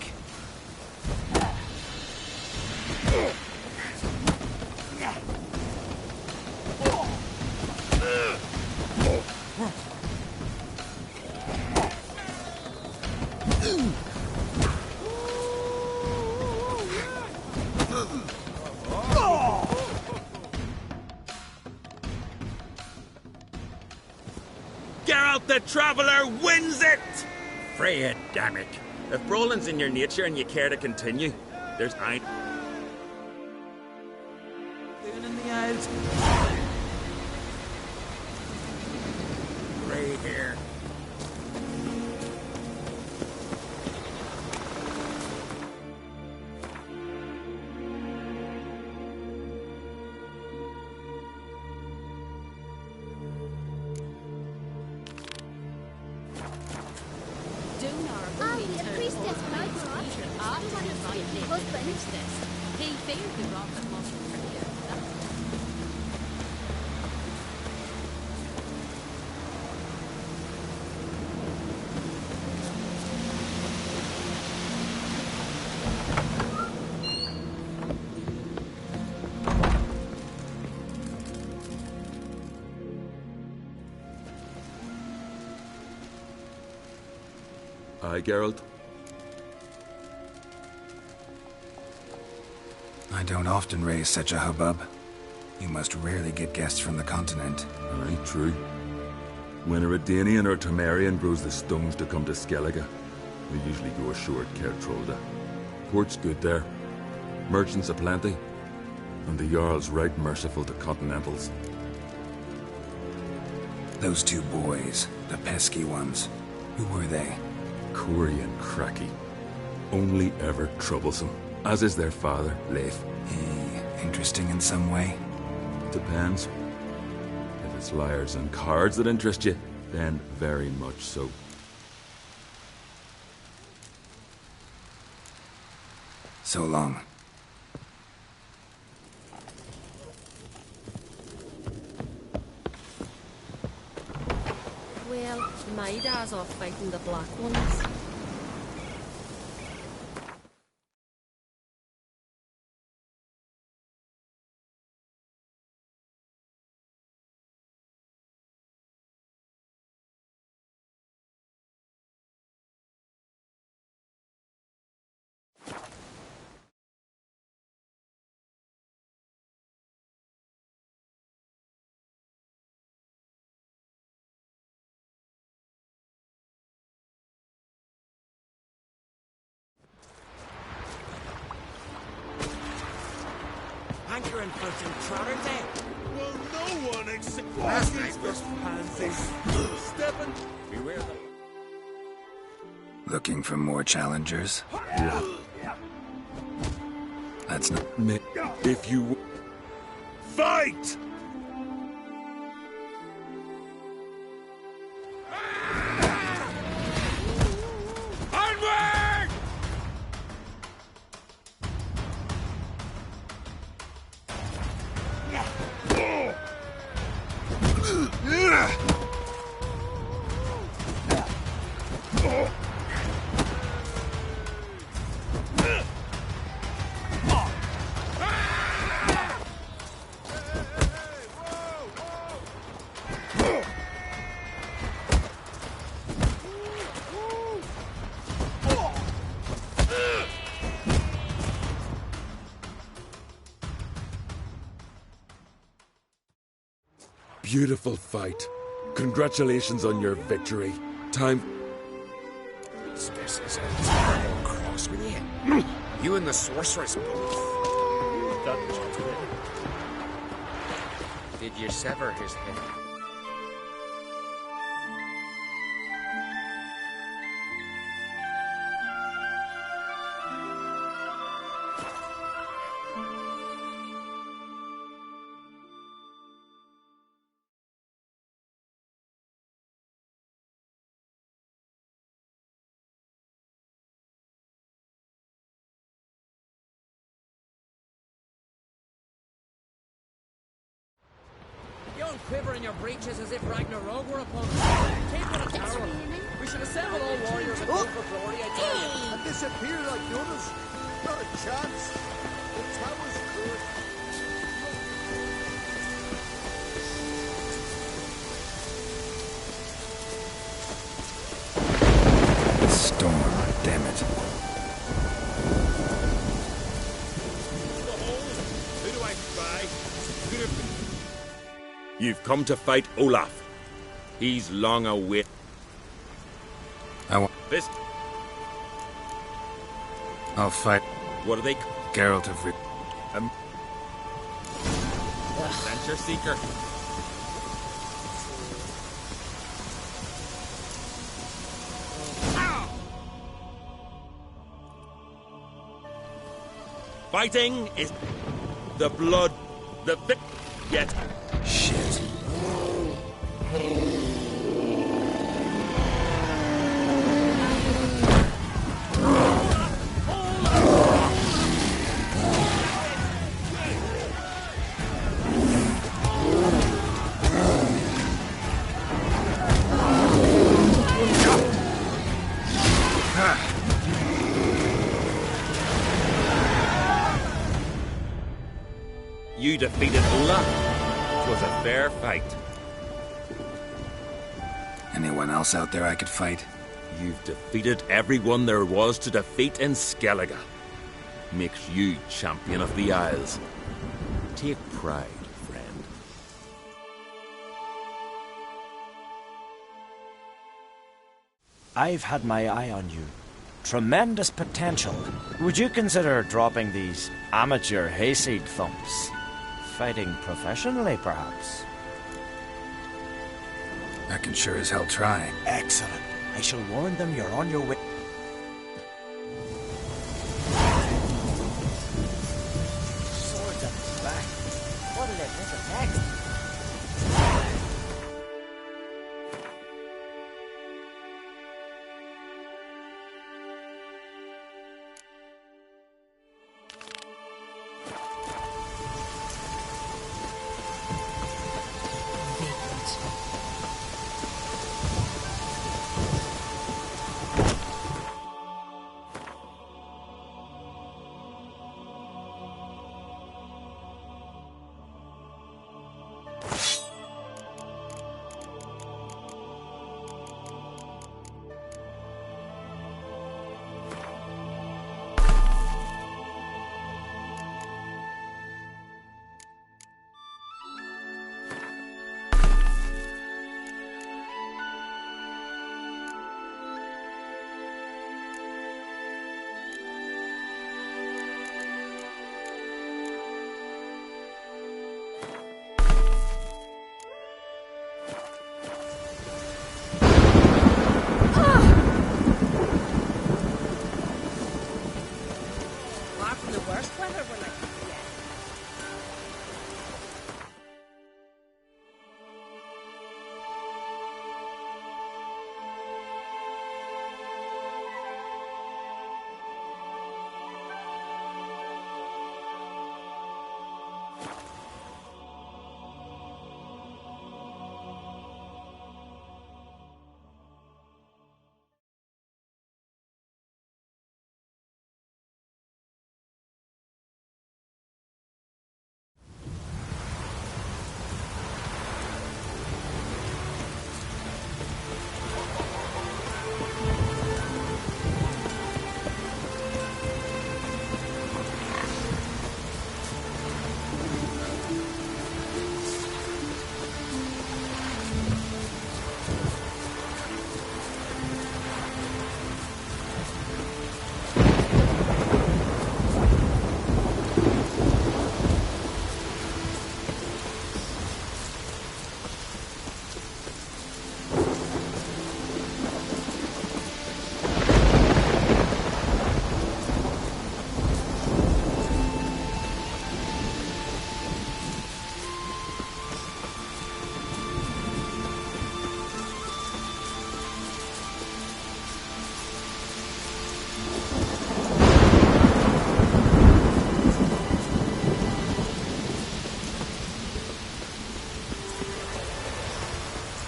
Geralt the Traveller wins it! Freya, damn it. If brawling's in your nature and you care to continue, there's I... Doing in the Isles. Grey hair. Aye, Geralt? I don't often raise such a hubbub. You must rarely get guests from the continent. Aye, true. When a Redanian or Temerian grows the stones to come to Skellige, we usually go ashore at Caer Trolda. Port's good there. Merchants aplenty. And the Jarl's right merciful to continentals. Those two boys, the pesky ones, who were they? Corey and Cracky. Only ever troublesome, as is their father, Leif. Interesting in some way? Depends. If it's liars and cards that interest you, then very much so. So long. Well, my dad's off fighting the Black Ones. Hankering for some trotter day. Well, no one except Last night was pansies. Stepping. Beware Looking for more challengers? Yeah. That's not... If you... Fight! Onward! Beautiful fight. Congratulations on your victory. Time... This is a terrible cross with you. You and the sorceress both. Did you sever his head? Quiver in your breeches as if Ragnarok were upon us. Take what a tower. We should assemble all warriors and go for glory, I tell you. And disappear like others. Not a chance. The tower's good. Storm, damn it. Who do I spy? You've come to fight Olaf. He's long awaited. This. I'll fight. What are they? Geralt of Riv... Adventure Seeker. Fighting is the blood, the yet. Shit. You defeated Olaf. It was a fair fight. Anyone else out there I could fight? You've defeated everyone there was to defeat in Skellige. Makes you champion of the Isles. Take pride, friend. I've had my eye on you. Tremendous potential. Would you consider dropping these amateur hayseed thumps? Fighting professionally, perhaps? I can sure as hell try. Excellent. I shall warn them you're on your way. Swords at his back. What'll they visit next?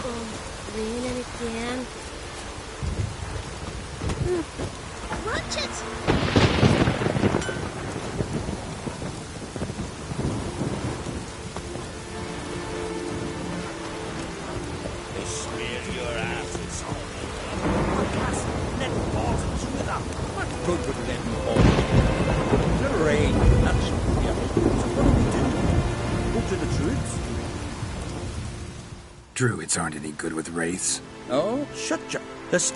Oh, raining again. Watch it! They smear your asses all over. Podcast, let balls through them. What good would letting balls? The rain, that's yeah. So what do we do? Go to the druids? Druids aren't any good with wraiths. Oh, shut your... This...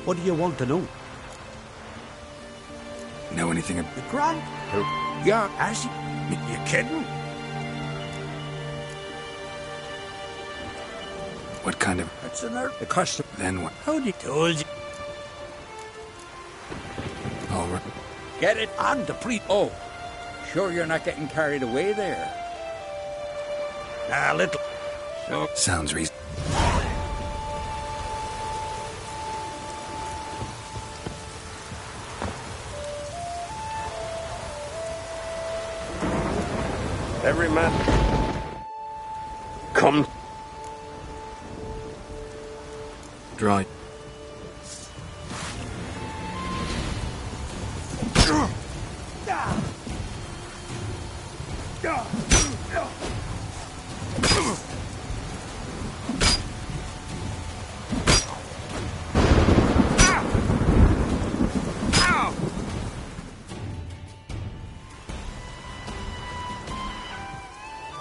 What do you want to know? Know anything about... The grand? Yeah, as you kidding? What kind of... That's an earth. The custom. Then what? How'd you told you? All right. Get it on the pre... Oh, sure you're not getting carried away there? A little. So... Sounds reasonable. Every man... Come... Draw.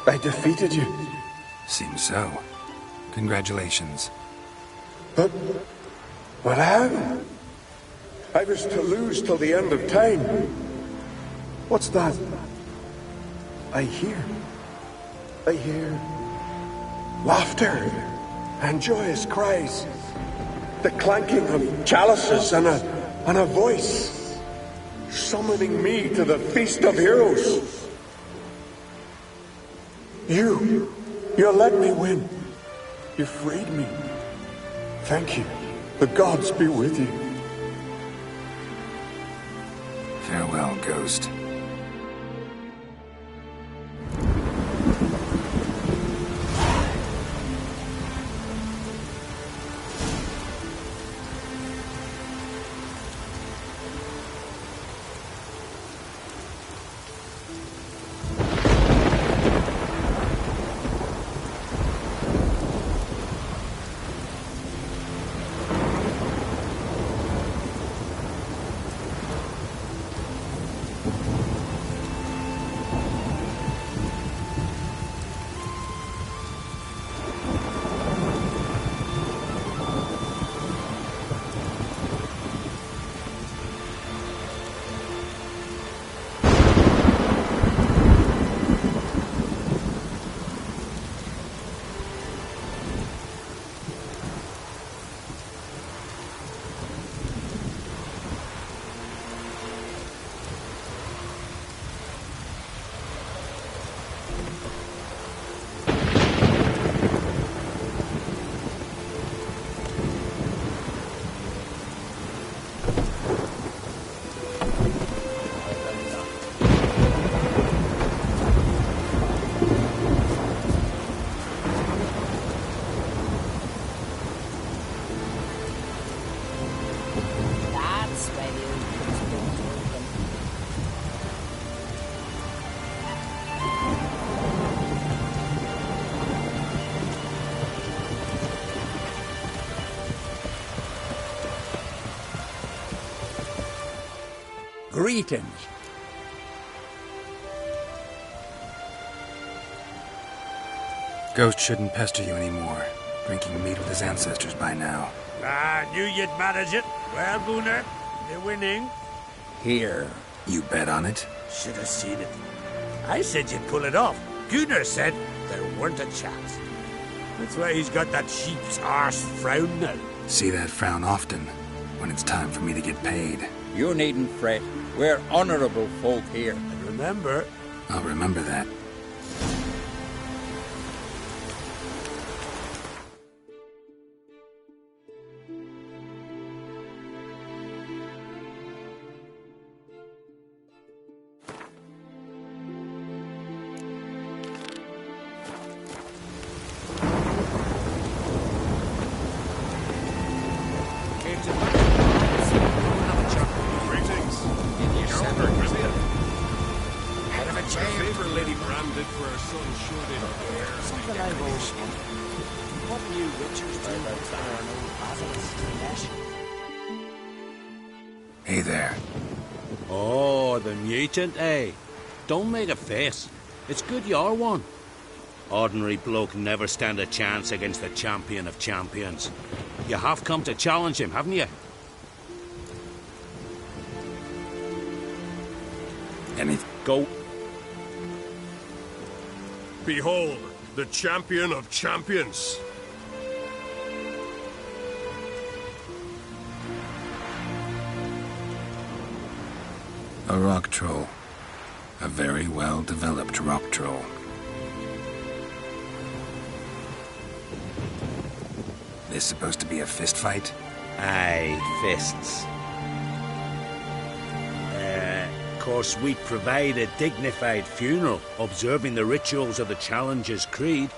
I defeated you. Seems so. Congratulations. But how? I was to lose till the end of time. What's that? I hear laughter and joyous cries. The clanking of chalices and a voice summoning me to the feast of heroes. You let me win. You freed me. Thank you. The gods be with you. Farewell, Ghost. Greetings. Ghost shouldn't pester you anymore. Drinking meat with his ancestors by now. I knew you'd manage it. Well, Gunnar, you're winning. Here. You bet on it? Should have seen it. I said you'd pull it off. Gunnar said there weren't a chance. That's why he's got that sheep's arse frown now. See that frown often, when it's time for me to get paid. You needn't fret. We're honorable folk here. And remember... I'll remember that. Something I've always wondered. What new witchers do about there are no basilisks in Esh? Hey there. Oh, the mutant, eh? Don't make a face. It's good you're one. Ordinary bloke never stand a chance against the champion of champions. You have come to challenge him, haven't you? Go. Behold, the champion of champions. A rock troll. A very well-developed rock troll. This supposed to be a fist fight? Aye, fists. Of course, we provide a dignified funeral, observing the rituals of the Challenger's Creed.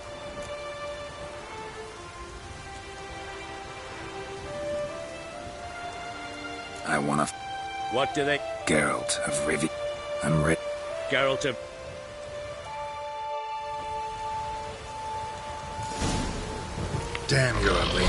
I wanna... What do they... Geralt of Rivia. I'm ready. Geralt of... Damn, you're ugly.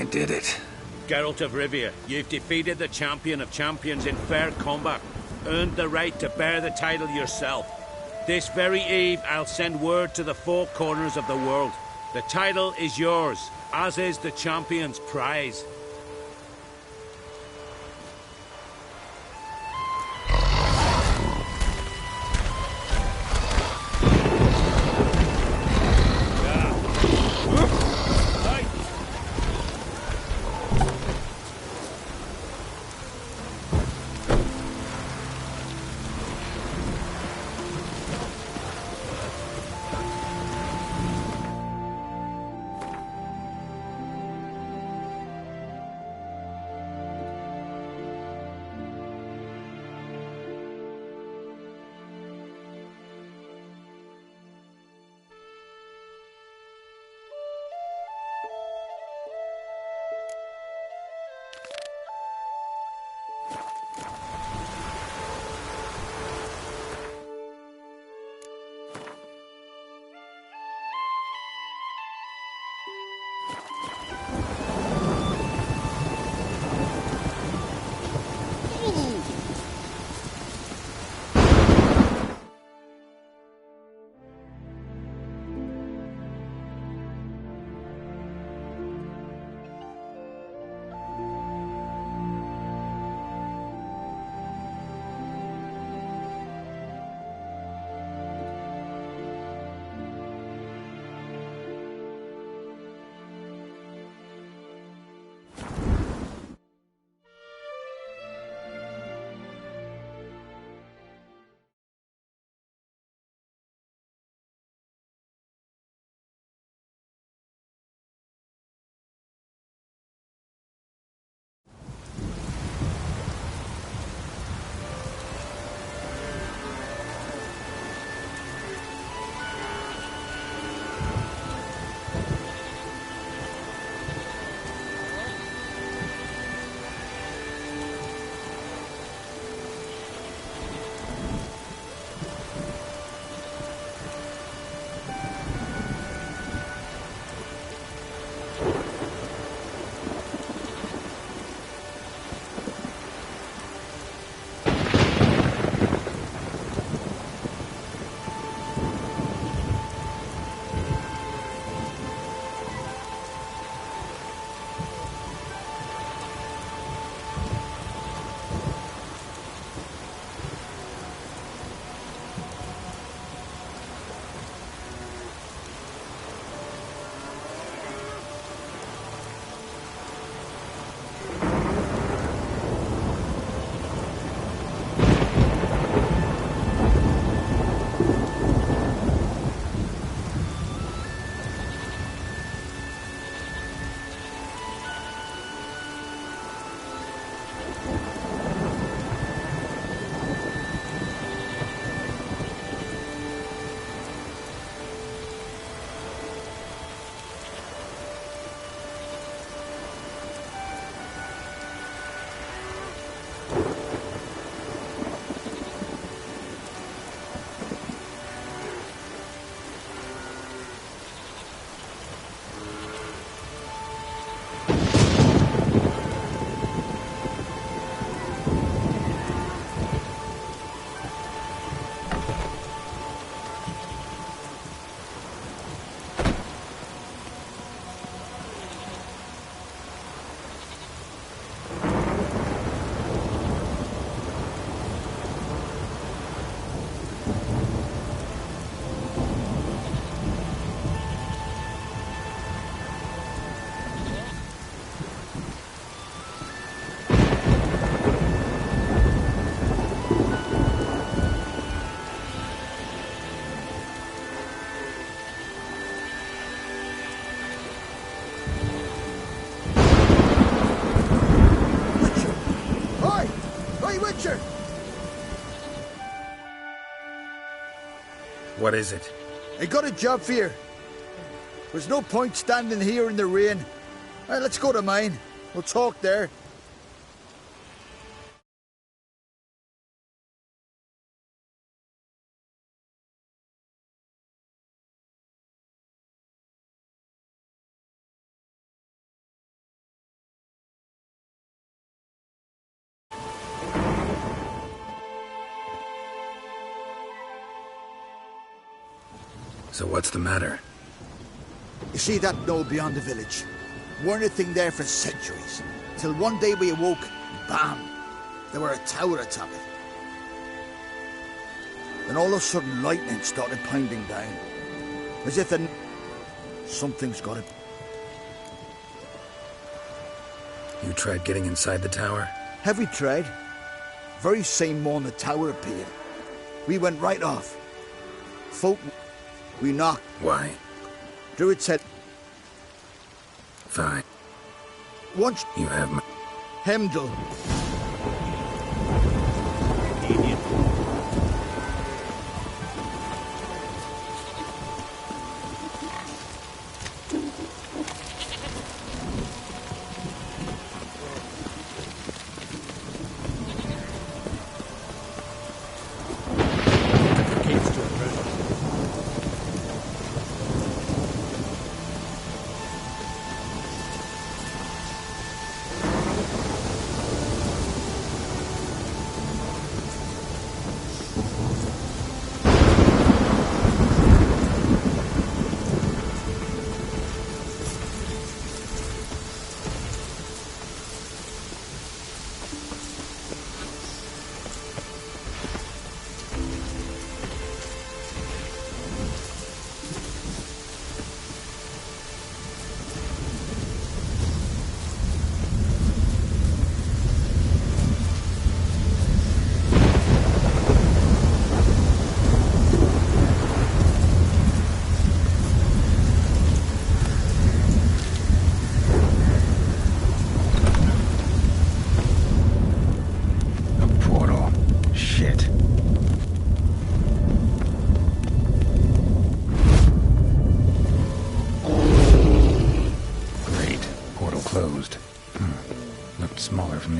I did it. Geralt of Rivia, you've defeated the champion of champions in fair combat. Earned the right to bear the title yourself. This very eve, I'll send word to the four corners of the world. The title is yours, as is the champion's prize. What is it? I got a job for you. There's no point standing here in the rain. Let's go to mine. We'll talk there. So what's the matter? You see that knoll beyond the village? Weren't a thing there for centuries. Till one day we awoke, and bam! There were a tower atop it. Then all of a sudden lightning started pounding down. As if something's got it. You tried getting inside the tower? Have we tried? Very same morning the tower appeared. We went right off. Folk... We knocked. Why? Druid said... Fine. Once... You have my... Hemdall.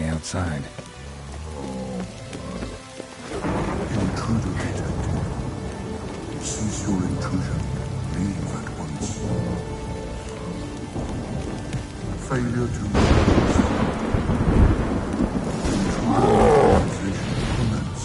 Outside. Intruder detected. Cease your intrusion. Leave at once. Failure to intruder commence.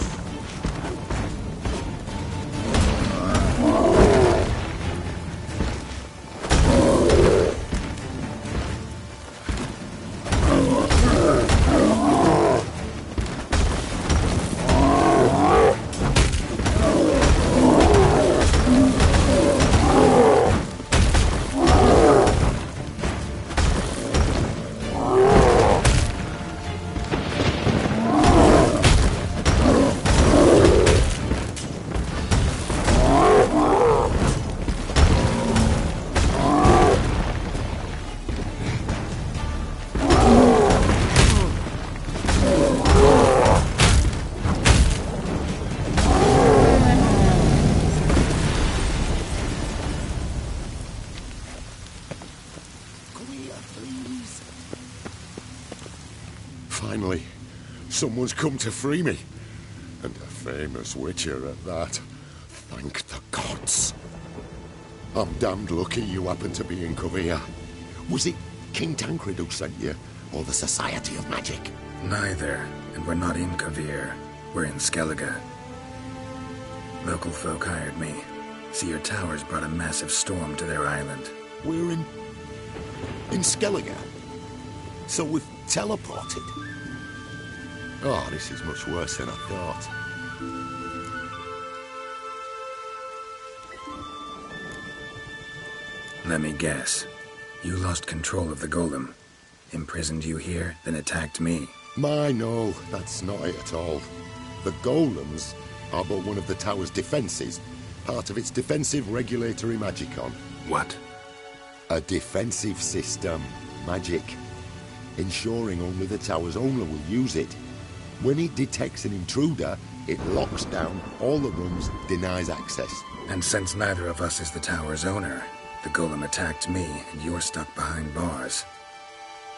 Finally, someone's come to free me. And a famous witcher at that. Thank the gods. I'm damned lucky you happen to be in Kovir. Was it King Tancred who sent you, or the Society of Magic? Neither, and we're not in Kovir. We're in Skellige. Local folk hired me. See, your towers brought a massive storm to their island. We're in Skellige? So we've teleported? Oh, this is much worse than I thought. Let me guess. You lost control of the golem. Imprisoned you here, then attacked me. No, that's not it at all. The golems are but one of the tower's defenses. Part of its defensive regulatory magicon. What? A defensive system. Magic. Ensuring only the tower's owner will use it. When it detects an intruder, It locks down all the rooms, denies access. And since neither of us is the tower's owner, the golem attacked me, and you're stuck behind bars.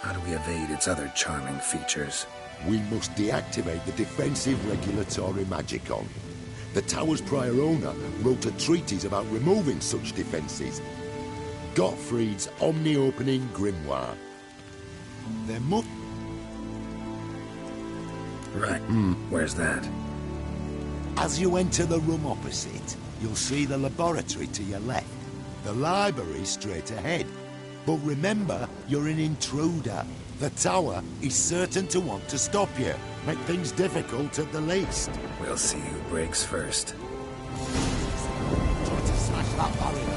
How do we evade its other charming features? We must deactivate the defensive regulatory magicon. The tower's prior owner wrote a treatise about removing such defenses. Gottfried's Omni-Opening Grimoire. There must... Right. Where's that? As you enter the room opposite, you'll see the laboratory to your left. The library straight ahead. But remember, you're an intruder. The tower is certain to want to stop you. Make things difficult at the least. We'll see who breaks first. Try to smash that barrier.